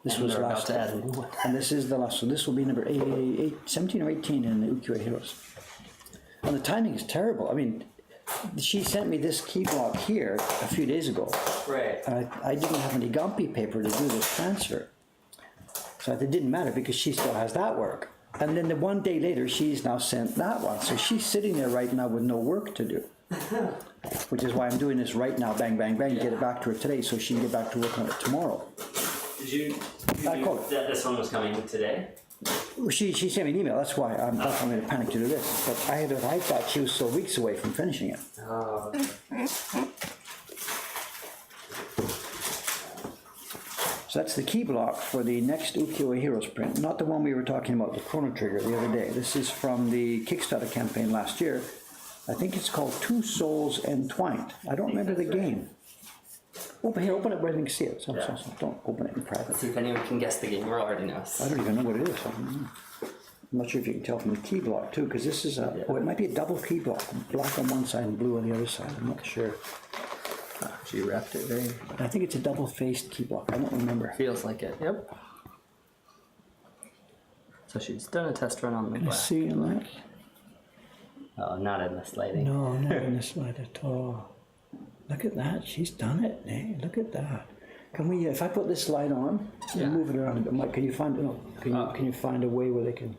This And was they're last, about to add a new one. and this is the last. So this will be number 17 or 18 in the Ukiyo-e Heroes. And the timing is terrible. I mean, she sent me this key block here a few days ago. Right. And I didn't have any Gampi paper to do this transfer. So it didn't matter because she still has that work. And then the 1 day later, she's now sent that one. So she's sitting there right now with no work to do. Which is why I'm doing this right now, bang, bang, bang, get it back to her today so she can get back to work on it tomorrow. Did you I called it. that this one was coming today? She sent me an email, that's why I'm in a panic to do this. But I thought she was still weeks away from finishing it. Oh. So that's the key block for the next Ukiyo-e Heroes print, not the one we were talking about, the Chrono Trigger, the other day. This is from the Kickstarter campaign last year. I think it's called Two Souls Entwined. I don't remember the game. Open it where they can see it. So don't open it in private. See if anyone can guess the game. We're already knows. I don't even know what it is. I'm not sure if you can tell from the key block too, because this is it might be a double key block, black on one side and blue on the other side. I'm not sure. She wrapped it very. I think it's a double-faced key block. I don't remember. Feels like it. Yep. So she's done a test run on the Can I black. see in that? Oh, not in this lighting. No, not in this light at all. Look at that. She's done it. Hey, look at that. Can we? If I put this light on and move it around a bit, Mike, can you find? No, can you find a way where they can?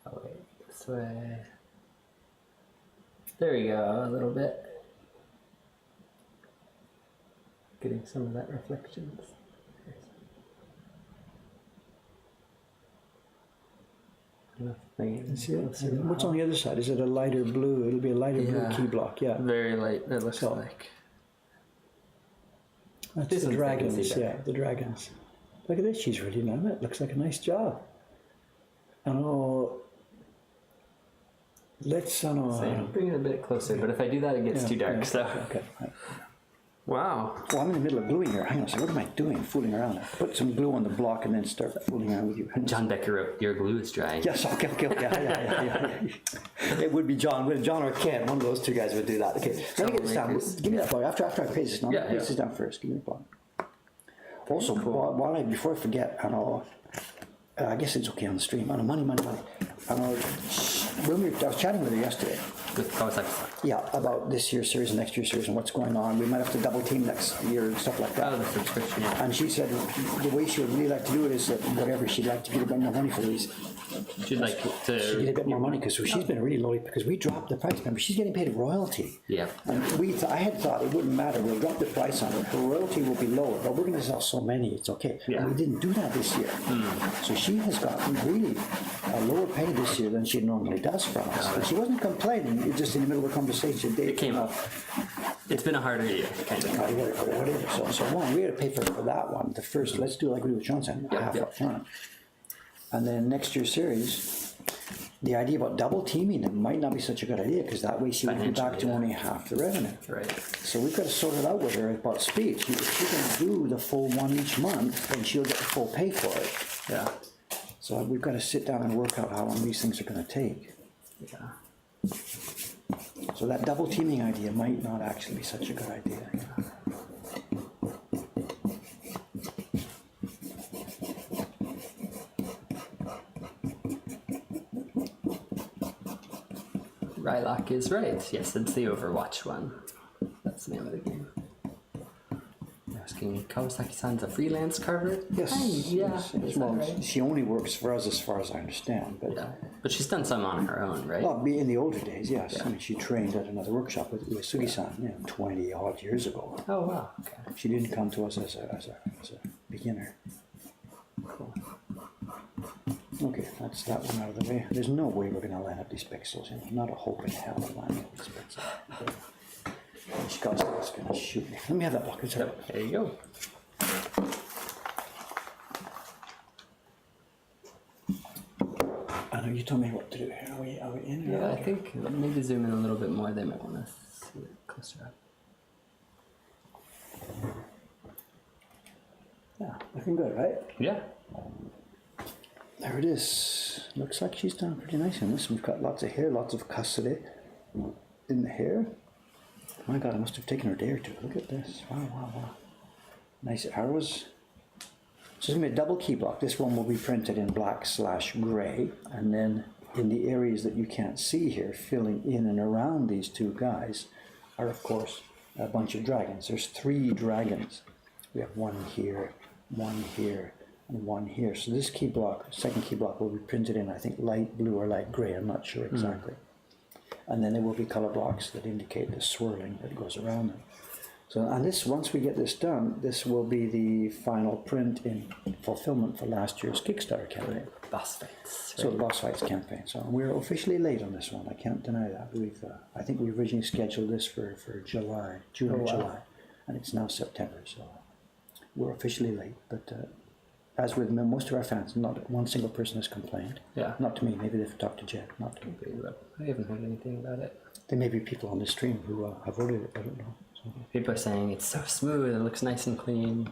Oh wait, this way. There we go. A little bit. Getting some of that reflections. See it? What's on the other side? Is it a lighter blue? It'll be a lighter blue key block. Yeah. Very light. It looks like. That's This the one's dragons. I can see Yeah, the dragons. Look at this. She's really done it. Looks like a nice job. Let's bring it a bit closer, but if I do that, it gets too dark. So. Okay. Right. Wow. Oh, I'm in the middle of gluing here. Hang on a second. What am I doing? Fooling around. Put some glue on the block and then start fooling around with you. John Becker wrote, "Your glue is dry." Yes, okay. Yeah. It would be John or Ken. One of those two guys would do that. Okay, let me get this down. Give me that block. After I paste this down, paste this down first. Give me the block. Also, before I forget, I guess it's okay on the stream. Money. When I was chatting with her yesterday, with Kawasaki-san. Yeah, about this year's series and next year's series and what's going on. We might have to double team next year and stuff like that. Oh, the subscription, yeah. And she said the way she would really like to do it is that whatever she'd like to get a bit more money for these. She'd like She'd get to... a bit more money because she's been really low because we dropped the price. Remember, she's getting paid a royalty. Yeah. And I had thought it wouldn't matter. We'll drop the price on it. Her royalty will be lower, but we're going to sell so many, it's okay. Yeah. And we didn't do that this year. So she has gotten really a lower pay this year than she normally does from us. And she wasn't complaining. It just in the middle of a conversation, It came up. It's been a harder year, kind of. Whatever. So one, we had to pay for that one. The first, let's do like we do with Johnson, half yeah. up front. And then next year's series, the idea about double teaming it might not be such a good idea because that way she would be back to Financially, only half the revenue. Right. So we've got to sort it out with her about speed. If she can do the full one each month, then she'll get the full pay for it. Yeah. So we've got to sit down and work out how long these things are going to take. Yeah. So that double teaming idea might not actually be such a good idea. Rylock is right. Yes, it's the Overwatch one. That's the name of the game. You're asking Kawasaki-san's a freelance carver? Yes. Hi, yeah. Yes. Is that Well, right? she only works for us as far as I understand. But Yeah. But she's done some on her own, right? well, in the older days, yes. Yeah. I mean, she trained at another workshop with Sugi-san, 20 odd years ago. Oh, wow. Okay. She didn't come to us as a beginner. Cool. Okay, that's that one out of the way. There's no way we're going to line up these pixels. Not a hope in hell of lining up these pixels. Scott's going to shoot me. Let me have that bucket. Sorry. Yep, there you go. I know you told me what to do here. Are we in or Yeah, I out? think maybe zoom in a little bit more. They might want to see it closer up. Yeah, looking good, right? Yeah. There it is. Looks like she's done pretty nice in this. We've got lots of hair, lots of custody in the hair. My God, I must have taken her a day or two. Look at this. Wow. Nice arrows. So it's going to be a double key block. This one will be printed in black/gray. And then in the areas that you can't see here, filling in and around these two guys are, of course, a bunch of dragons. There's 3 dragons. We have one here, and one here. So this key block, second key block, will be printed in, I think, light blue or light gray. I'm not sure exactly. And then there will be color blocks that indicate the swirling that goes around them. So, and this, once we get this done, this will be the final print in fulfillment for last year's Kickstarter campaign. Boss fights. So the boss fights campaign. So we're officially late on this one. I can't deny that. I think we originally scheduled this for June or July, and it's now September. So we're officially late. But as with most of our fans, not one single person has complained. Yeah. Not to me. Maybe they've talked to Jed. Not to me. I haven't heard anything about it. There may be people on the stream who have voted it. I don't know. So. People are saying it's so smooth. It looks nice and clean.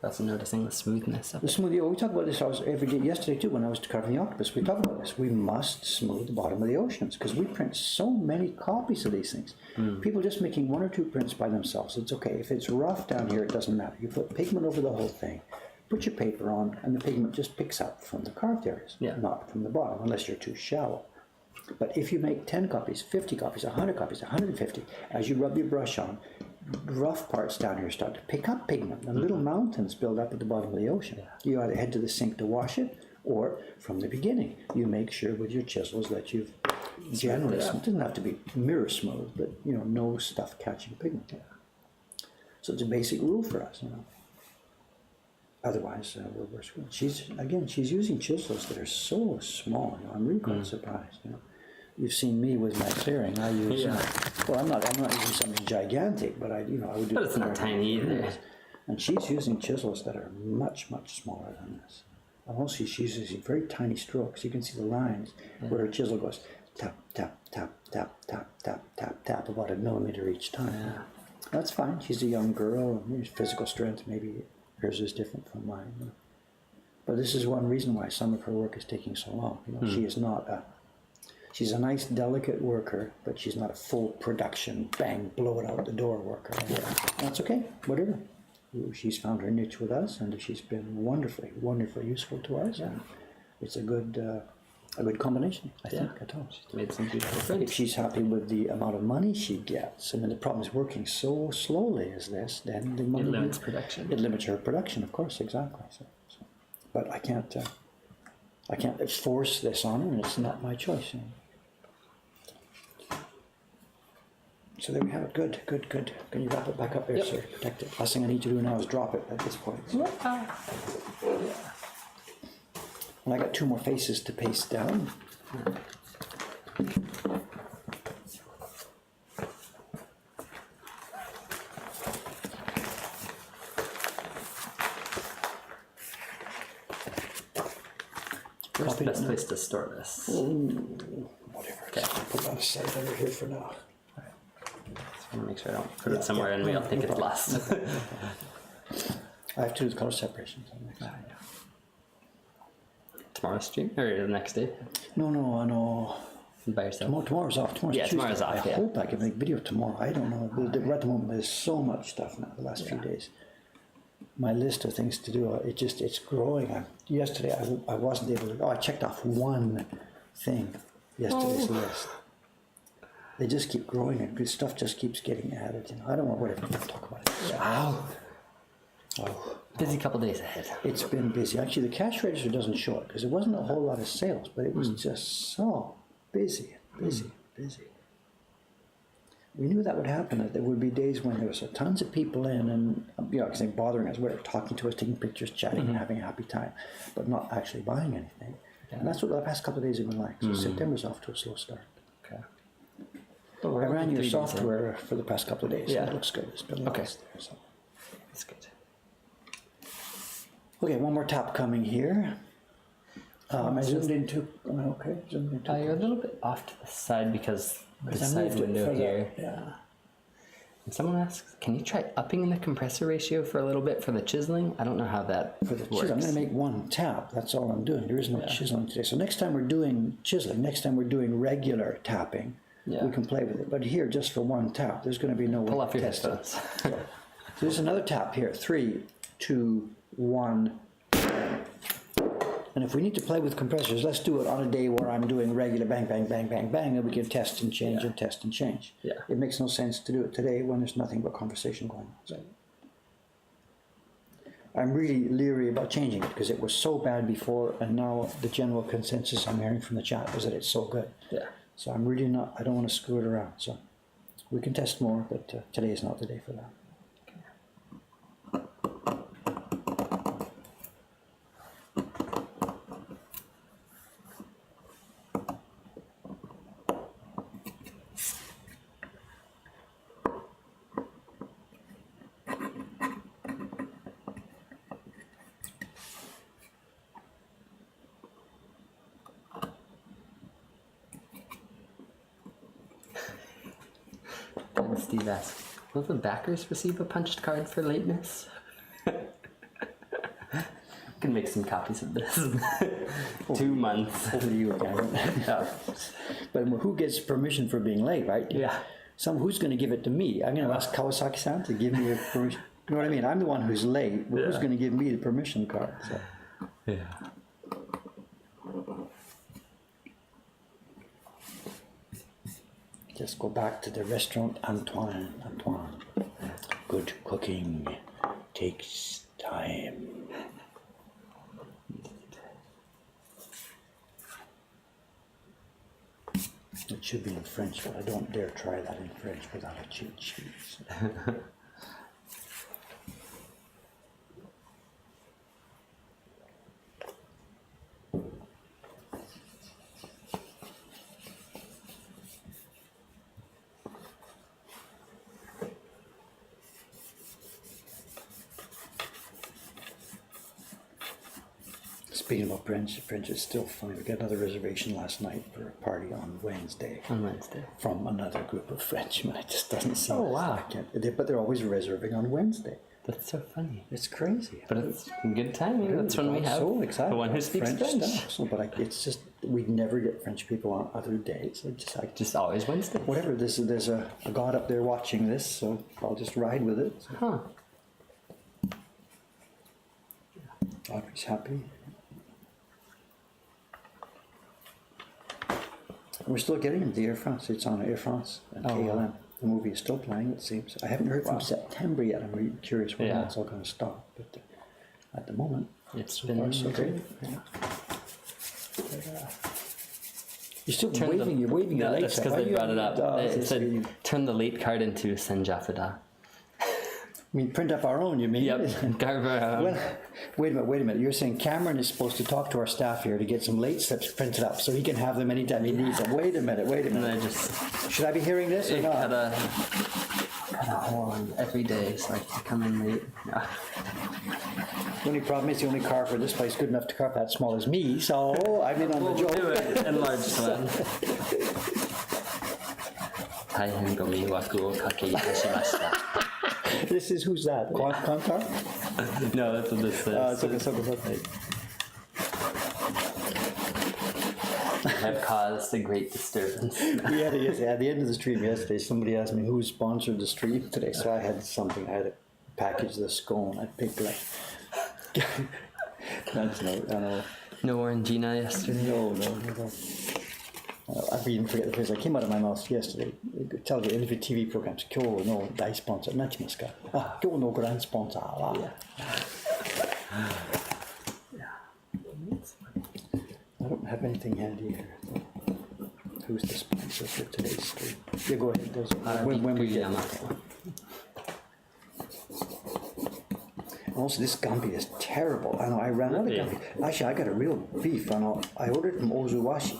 Also noticing the smoothness of The it. smoothie. We talk about this every day. Yesterday too, when I was carving the octopus, we talked about this. We must smooth the bottom of the oceans because we print so many copies of these things. People just making 1 or 2 prints by themselves. It's okay if it's rough down here. It doesn't matter. You put pigment over the whole thing, put your paper on, and the pigment just picks up from the carved areas, not from the bottom, unless you're too shallow. But if you make 10 copies, 50 copies, 100 copies, 150, as you rub your brush on, rough parts down here start to pick up pigment, and little mountains build up at the bottom of the ocean. You either head to the sink to wash it, or from the beginning, you make sure with your chisels that you've generally, it doesn't have to be mirror smooth, but no stuff catching pigment. So it's a basic rule for us, Otherwise, we're screwed. She's using chisels that are so small. I'm really quite surprised. You've seen me with my clearing. I use. Well, I'm not using something gigantic, but I would do. But it's not tiny either. And she's using chisels that are much smaller than this. And also, she's using very tiny strokes. You can see the lines where her chisel goes tap tap tap tap tap tap tap tap about 1 millimeter each time. Yeah. That's fine. She's a young girl. Physical strength maybe. Hers is different from mine. But this is one reason why some of her work is taking so long. She is not she's a nice, delicate worker, but she's not a full production, bang, blow it out the door worker. That's okay, whatever. She's found her niche with us, and she's been wonderfully useful to us. And it's a good a good combination, I think, at all. She's made some beautiful If prints. she's happy with the amount of money she gets, I mean, the problem is working so slowly as this, then the money... It limits production. It limits her production, of course, exactly. But I can't force this on her, and it's not my choice. So there we have it. Good. Can you wrap it back up there, Yep. sir? Protect it. Last thing I need to do now is drop it at this point. And I got 2 more faces to paste down. Where's the best place to store this? Whatever. Okay. Put that aside over here for now. Just want to make sure I don't put it somewhere and we all think it's lost. I have to do the color separation. Tomorrow's stream or the next day No. by yourself. Tomorrow's off. Tomorrow's Yeah, Tuesday. tomorrow's off, I yeah. hope I can make video tomorrow. I don't know. At the moment, there's so much stuff now the last few days. My list of things to do, it's growing. Yesterday, I wasn't able to, I checked off one thing, yesterday's list. They just keep growing and good stuff just keeps getting added. I don't know, whatever, we'll talk about it. Wow. Oh, Busy couple days ahead. it's been busy. Actually, the cash register doesn't show it because there wasn't a whole lot of sales, but it was just so busy. We knew that would happen, that there would be days when there was tons of people in and, because they're bothering us, we're talking to us, taking pictures, chatting, and having a happy time, but not actually buying anything. And that's what the past couple of days have been like. So September's off to a slow start. Okay. I ran your software for the past couple of days. Yeah. It looks good. It's been Okay. nice there. So. That's good. Okay, one more tap coming here. I zoomed into, okay, zoomed into. You're a little bit off to the side because the I side moved it window further, here. yeah. And someone asks, can you try upping the compressor ratio for a little bit for the chiseling? I don't know how that For the works. chisel, I'm going to make one tap. That's all I'm doing. There is no chiseling today. So next time we're doing chiseling, next time we're doing regular tapping, Yeah. we can play with it. But here, just for one tap, there's going to be no way Pull to off your test it. headphones. So there's another tap here. 3, 2, 1. And if we need to play with compressors, let's do it on a day where I'm doing regular bang, bang, bang, bang, bang, and we can test and change and test and change. Yeah. It makes no sense to do it today when there's nothing but conversation going on. So I'm really leery about changing it because it was so bad before, and now the general consensus I'm hearing from the chat is that it's so good. Yeah. So I'm really not, I don't want to screw it around. So we can test more, but today is not the day for that. And Steve asks, will the backers receive a punched card for lateness? Can make some copies of this. 2 months. Over to you again. Oh, But who gets permission for being late, right? yeah. Who's going to give it to me? I'm going to ask Kawasaki-san to give me a permission. You know what I mean? I'm the one who's late. But who's Yeah. going to give me the permission card? So. Yeah. Just go back to the restaurant, Antoine. Good cooking takes time. It should be in French, but I don't dare try that in French without a cheat sheet. So. Speaking about French is still funny. We got another reservation last night for a party on Wednesday On Wednesday. from another group of Frenchmen. It just doesn't seem. Oh, wow. But they're always reserving on Wednesday. That's so funny. It's crazy. But it's good timing. That's when we I'm have so excited the one who about speaks French. stuff. So, but it's just we never get French people on other days. Just always Wednesday. Whatever. There's a God up there watching this, so I'll just ride with it. So Huh. Audrey's happy. We're still getting them, the Air France. It's on Air France and KLM. The movie is still playing, it seems. I haven't heard from September yet. I'm really curious when that's all going to stop. But at the moment, It's so been far so great. good. Yeah. You're still waving. You're waving your No, legs. that's because Why they you brought it have- up. Oh, It it's said, really- turn the late card into Senjafida. I mean, print up our own, you mean? Yep. Garber. Well, wait a minute. You're saying Cameron is supposed to talk to our staff here to get some late slips printed up so he can have them anytime he needs them. Wait a minute. And I just Should I be hearing this or cut not? a horn every day so I can come in late. Yeah. The only problem is the only car for this place good enough to carve that small as me, so I'm in on the We'll do joke. it enlarged one. Taihen gomi waku o kake itashimashita. This is, who's that? Kantar? No, that's what this is. It's okay. Have caused a great disturbance. We had at the end of the stream yesterday, somebody asked me who sponsored the stream today, so I had something. I had a package of the scone. I picked like. That's no, I know. No Orangina yesterday. No. I even forget the phrase that came out of my mouth yesterday. Television, TV programs. Kyo no dai sponsor. Nachimasu ka? Ah, kyo no grand sponsor. Ah. I don't have anything handy here. Who's the sponsor for today's stream? Yeah, go ahead. When we get Yamato. Also, this Gumby is terrible. I know I ran out of Really? Gumby. Actually, I got a real beef. I know I ordered from Ozuwashi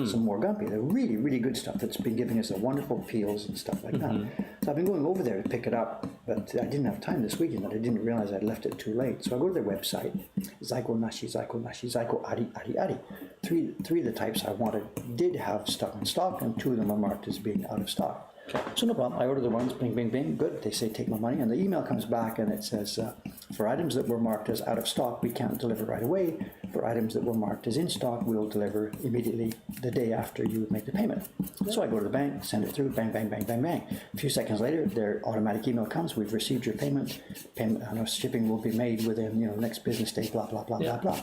some more Gumby. They're really, really good stuff. It's been giving us a wonderful peels and stuff like that. So I've been going over there to pick it up, but I didn't have time this weekend. And I didn't realize I'd left it too late. So I go to their website. Zaiko Nashi, Zaiko Nashi, Zaiko Ari, Ari, Ari. Three of the types I wanted did have stuff in stock, and 2 of them are marked as being out of stock. So no problem. I order the ones, bing, bing, bing, good. They say take my money, and the email comes back and it says, for items that were marked as out of stock, we can't deliver right away. For items that were marked as in stock, we'll deliver immediately the day after you make the payment. So I go to the bank, send it through, bang, bang, bang, bang, bang. A few seconds later, their automatic email comes, we've received your payment. Shipping will be made within, next business day, blah, blah, blah, blah, blah.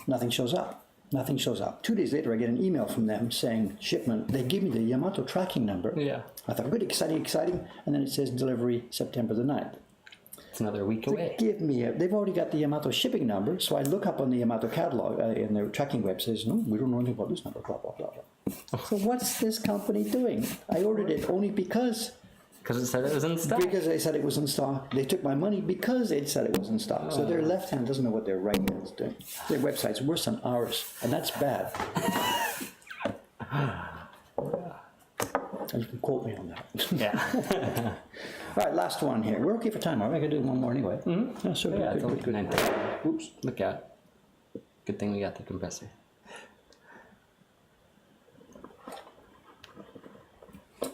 Nothing shows up. Nothing shows up. 2 days later, I get an email from them saying shipment. They give me the Yamato tracking number. Yeah. I thought, good, exciting. And then it says delivery September the 9th. It's another week away. They've already got the Yamato shipping number. So I look up on the Yamato catalog in their tracking web, says, no, we don't know anything about this number, blah, blah, blah, blah. So what's this company doing? I ordered it only because Because it said it was in stock. Because they said it was in stock. They took my money because they'd said it was in stock. So their left hand doesn't know what their right hand is doing. Their website's worse than ours, and that's bad. And you can quote me on that. Yeah. All right, last one here. We're okay for time, aren't we? I can do one more anyway. Mm-hmm. Yeah, so Yeah, good, it's only good, good. 9:30. Oops. Look out. Good thing we got the compressor.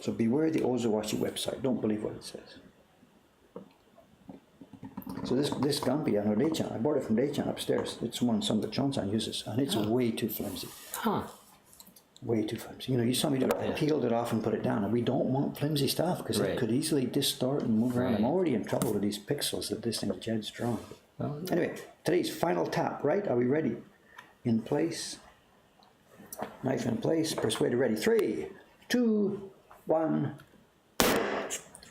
So beware the Ozuwashi website. Don't believe what it says. So this Gumby, I know Deichan, I bought it from Deichan upstairs. It's one some that Johnson uses, and it's way too flimsy. Huh. Way too flimsy. You saw me do it. I peeled it off and put it down, and we don't want flimsy stuff because it Right. could easily distort and move around. I'm Right. already in trouble with these pixels that this thing's Jed's drawn. Well, Anyway, today's final tap, right? Are we ready? In place. Knife in place. Persuader ready. 3, 2, 1.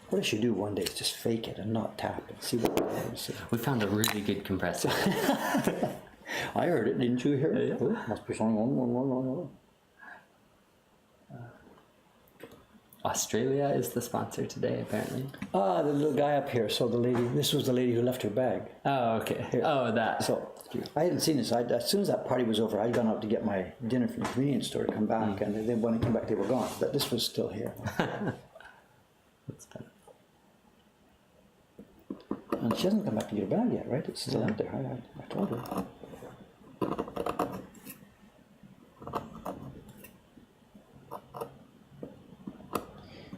What I should do one day is just fake it and not tap and see what happens. we found a really good compressor. I heard it, didn't you hear it? Yeah. Oh, must be something on. Australia is the sponsor today, apparently. Ah, the little guy up here. So the lady, this was the lady who left her bag. Oh, okay. Oh, that. So I hadn't seen this. As soon as that party was over, I'd gone out to get my dinner from the convenience store to come back, and then when I came back, they were gone. But this was still here. That's fun. And she hasn't come back to get her bag yet, right? It's still out there. I told her.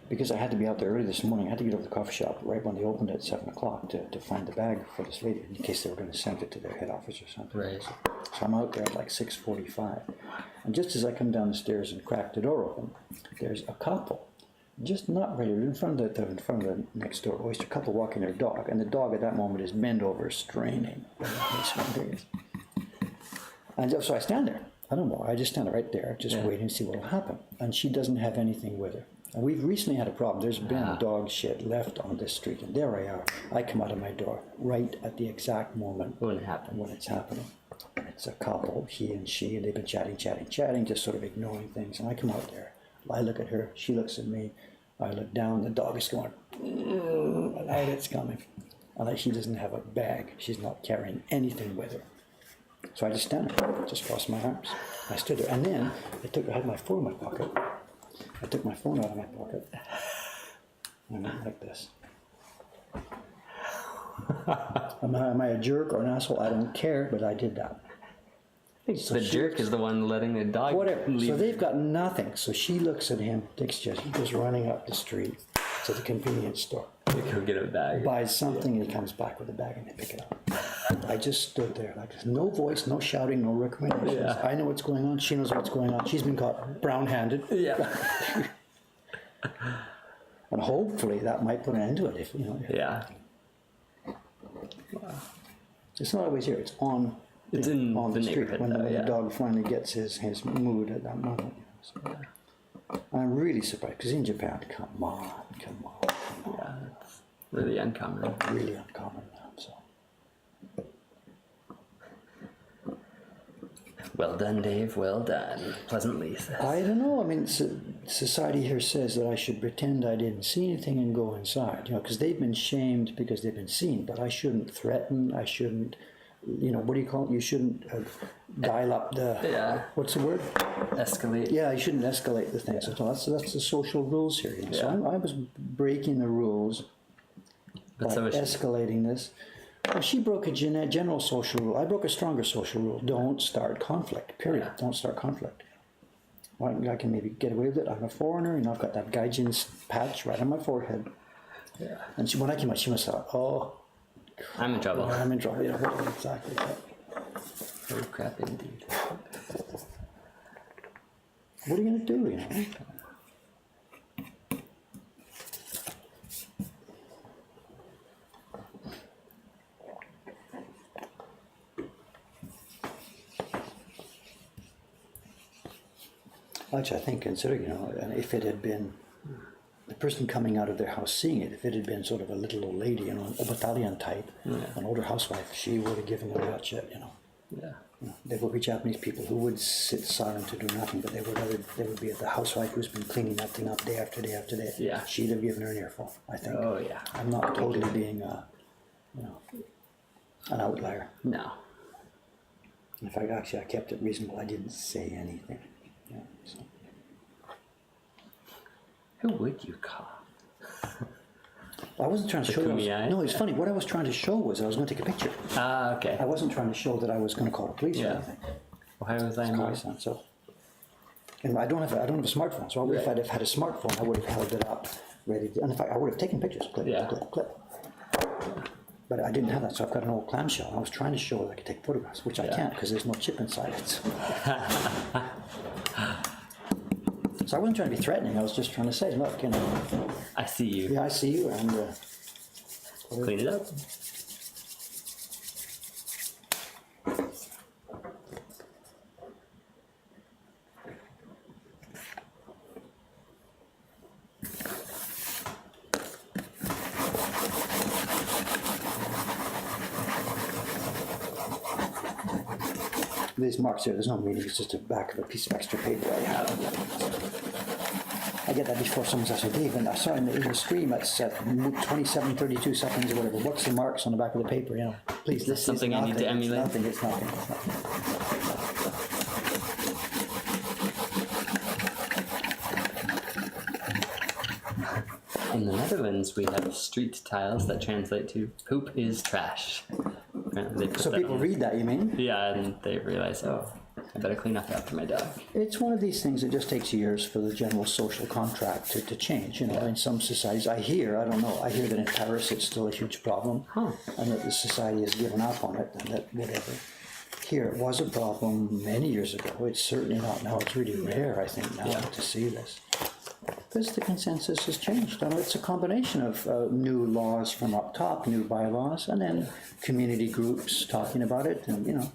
Because I had to be out there early this morning. I had to get over to the coffee shop right when they opened at 7 o'clock to find the bag for this lady in case they were going to send it to their head office or something. Right. So I'm out there at like 6:45. And just as I come down the stairs and crack the door open, there's a couple, just not ready, in front of the next door oyster couple walking their dog. And the dog at that moment is bent over, straining. And so I stand there. I don't know. I just stand right there, just waiting to see what will happen. And she doesn't have anything with her. And we've recently had a problem. There's been dog shit left on this street, and there I are. I come out of my door right at the exact moment When it happened. when it's happening. It's a couple, he and she, and they've been chatting, just sort of ignoring things. And I come out there. I look at her. She looks at me. I look down. The dog is going, and out it's coming. And she doesn't have a bag. She's not carrying anything with her. So I just stand there, just crossed my arms. I stood there, and then I had my phone in my pocket. I took my phone out of my pocket, and I went like this. Am I a jerk or an asshole? I don't care, but I did that. So the jerk is the one letting the dog whatever. leave. So they've got nothing. So she looks at him, takes just, he goes running up the street to the convenience store. Go get a bag. Buys something, and he comes back with a bag, and they pick it up. I just stood there like this. No voice, no shouting, no recommendations. Yeah. I know what's going on. She knows what's going on. She's been caught brown-handed. Yeah. And hopefully that might put an end to it. If Yeah. It's not always here. It's on. It's in on the the street neighborhood, when though, the yeah. dog finally gets his mood at that moment. So, I'm really surprised because in Japan, come on. Yeah. It's really uncommon. Really uncommon now. So. Well done, Dave. Well done. Pleasant Lisa. I don't know. I mean, society here says that I should pretend I didn't see anything and go inside, because they've been shamed because they've been seen. But I shouldn't threaten. I shouldn't, what do you call it? You shouldn't dial up the. Yeah. What's the word? Escalate. Yeah, you shouldn't escalate the things. So that's the social rules here. So I was breaking the rules But by so is she. escalating this. Well, she broke a general social rule. I broke a stronger social rule. Don't start conflict, period. Yeah. Don't start conflict. Well, I can maybe get away with it. I'm a foreigner, I've got that Gaijin's patch right on my forehead. Yeah. And when I came out, she must have thought, oh, I'm in trouble. I'm in trouble. Exactly. Oh, crap, indeed. What are you going to do, Actually, I think, considering, and if it had been the person coming out of their house seeing it, if it had been sort of a little old lady, a battalion type, an older housewife, she would have given them that shit, Yeah. There would be Japanese people who would sit silent to do nothing, but there would be the housewife who's been cleaning that thing up day after day after day. Yeah. She'd have given her an earful, I think. Oh, yeah. I'm not totally being, an outlier. No. In fact, actually, I kept it reasonable. I didn't say anything. So. Who would you call? I wasn't trying to show. No, it's Yeah. funny. What I was trying to show was I was going to take a picture. Ah, okay. I wasn't trying to show that I was going to call the police or Yeah. anything. Why was I It's not? Kaisan, so. And I don't have a smartphone, so if I'd have had a smartphone, I would have held it up, ready to, and in fact, I would have taken pictures, clip, Yeah. clip, clip. But I didn't have that, so I've got an old clamshell. I was trying to show that I could take photographs, which I Yeah. can't because there's no chip inside it. So I wasn't trying to be threatening. I was just trying to say, look, I see you. yeah, I see you, and Clean it up. these marks here, there's no meaning. It's just a back of a piece of extra paper I have. I get that before someone says, Dave, and I saw in the stream at 27, 32 seconds or whatever. What's the marks on the back of the paper? Please, Is this something I need to emulate? It's nothing. In the Netherlands, we have street tiles that translate to "poop is trash." Apparently, they put So that people on- read that, you mean? Yeah, and they realize, oh, I better clean up after my dog. It's one of these things that just takes years for the general social contract to change. In some societies, I hear that in Paris it's still a huge problem, and that the society has given up on it, and that whatever. Here it was a problem many years ago. It's certainly not now. It's really rare, I think, now to see this. Because the consensus has changed. It's a combination of new laws from up top, new bylaws, and then community groups talking about it. And,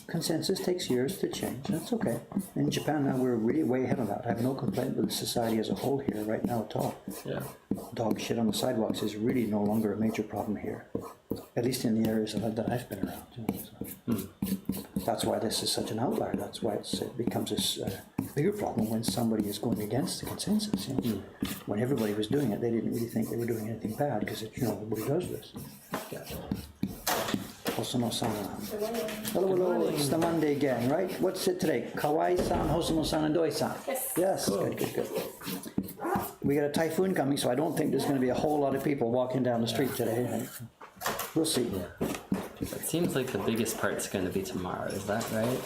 consensus takes years to change. That's okay. In Japan now, we're really way ahead of that. I have no complaint with the society as a whole here right now at all. Yeah. Dog shit on the sidewalks is really no longer a major problem here. At least in the areas that I've been around. That's why this is such an outlier. That's why it becomes a bigger problem when somebody is going against the consensus. When everybody was doing it, they didn't really think they were doing anything bad because everybody does this. Hosono-san. Hello, it's the Monday gang, right? What's it today? Kawai-san, Hosono-san, and Doi-san. Yes. Good. We got a typhoon coming, so I don't think there's going to be a whole lot of people walking down the street today. Right? We'll see. It seems like the biggest part's going to be tomorrow. Is that right?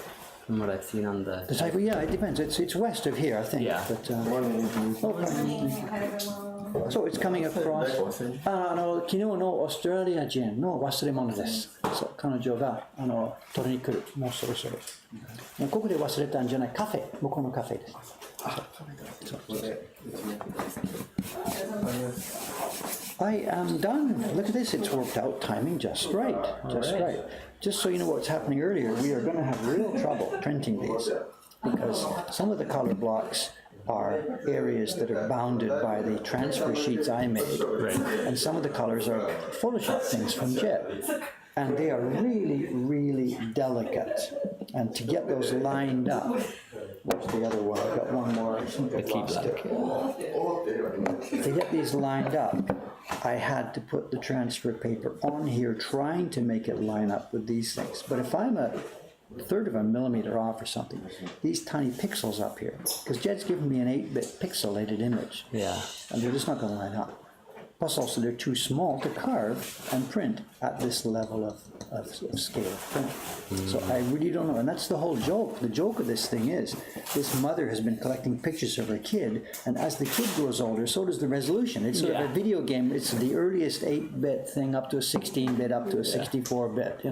From what I've seen on the typhoon, yeah, it depends. It's west of here, I think. Yeah. But, so it's coming across. 昨日のオーストラリア人の忘れ物です。そう、彼女が取りに来る。もうそろそろ。ここで忘れたんじゃない。カフェ、向こうのカフェです。I am done. Look at this. It's worked out timing just right. Right. Just so you know what's happening earlier, we are going to have real trouble printing these because some of the color blocks are areas that are bounded by the transfer sheets I made. Right. And some of the colors are Photoshop things from Jet. And they are really, really delicate. And to get those lined up, what's the other one? I've got one more. the key black. To get these lined up, I had to put the transfer paper on here trying to make it line up with these things. But if I'm a third of a millimeter off or something, these tiny pixels up here, because Jed's given me an 8-bit pixelated image. Yeah. And they're just not going to line up. Plus also they're too small to carve and print at this level of scale of print. So I really don't know. And that's the whole joke. The joke of this thing is, this mother has been collecting pictures of her kid, and as the kid grows older, so does the resolution. It's sort of a video game. It's the earliest 8-bit thing up to a 16-bit, up to a 64-bit.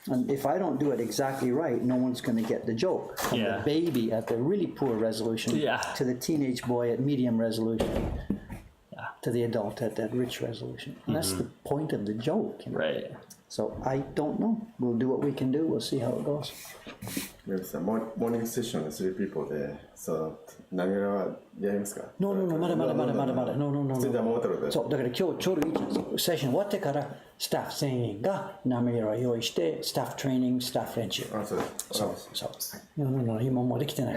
And if I don't do it exactly right, no one's going to get the joke. From the baby at the really poor resolution to the teenage boy at medium resolution. To the adult at that rich resolution. And that's the point of the joke. Right. So I don't know. We'll do what we can do. We'll see how it goes. There's a morning session, 3 people there. So, 何がやりますか? No,まだ。No. それではモートルで。そう、だから今日ちょうどいいセッション終わってからスタッフ全員がナミラを用意してスタッフトレーニング、スタッフ練習。そうです。そう。No, 今もうできてない。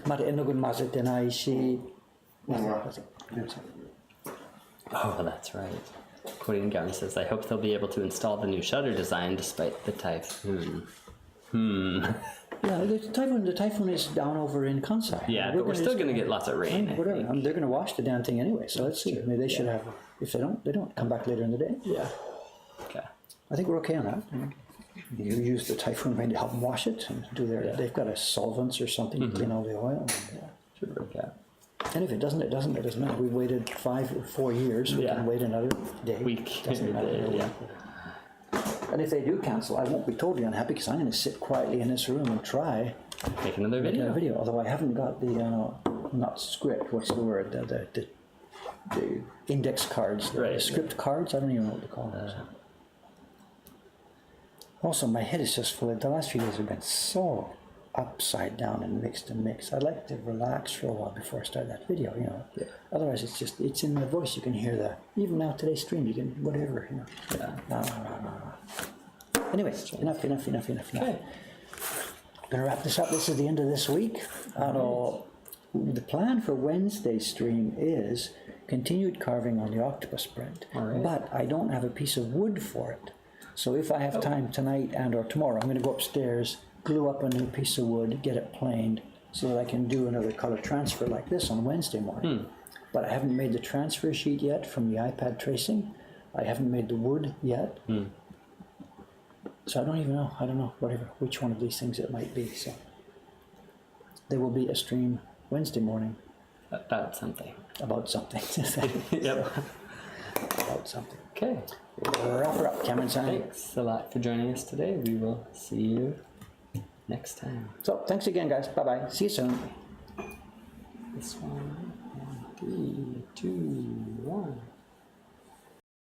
まだ絵の具混ぜてないし。Oh, that's right. Korean Gown says, I hope they'll be able to install the new shutter design despite the typhoon. Yeah, the typhoon is down over in Kansai. Yeah, but we're still going to get lots of rain. Whatever. They're going to wash the damn thing anyway, so let's see. Maybe they should have, if they don't come back later in the day. Yeah. Okay. I think we're okay on that. You use the typhoon rain to help them wash it and do they've got a solvents or something to clean all the oil. Should work out. And if it doesn't, it doesn't matter. We waited 5 or 4 years. We can wait another day. Week. Doesn't matter. Yeah. And if they do cancel, I won't be totally unhappy because I'm going to sit quietly in this room and try Make another video. Although I haven't got the not script. What's the word? The index cards. The script cards. I don't even know what to call them. Also, my head is just full. The last few days have been so upside down and mixed. I'd like to relax for a while before I start that video, Otherwise, it's in my voice. You can hear even now today's stream, you can, whatever, No. Anyway, enough. Okay. Gonna wrap this up. This is the end of this week. The plan for Wednesday's stream is continued carving on the octopus print. Right. But I don't have a piece of wood for it. So if I have time tonight or tomorrow, I'm gonna go upstairs, glue up a new piece of wood, get it planed, so that I can do another color transfer like this on Wednesday morning. But I haven't made the transfer sheet yet from the iPad tracing. I haven't made the wood yet. So I don't even know. I don't know which one of these things it might be. So there will be a stream Wednesday morning. About something. About something. Yep. About something. Okay. Wrap her up, Cameron-san. Thanks a lot for joining us today. We will see you next time. So thanks again, guys. Bye-bye. See you soon. This one. 3, 2, 1.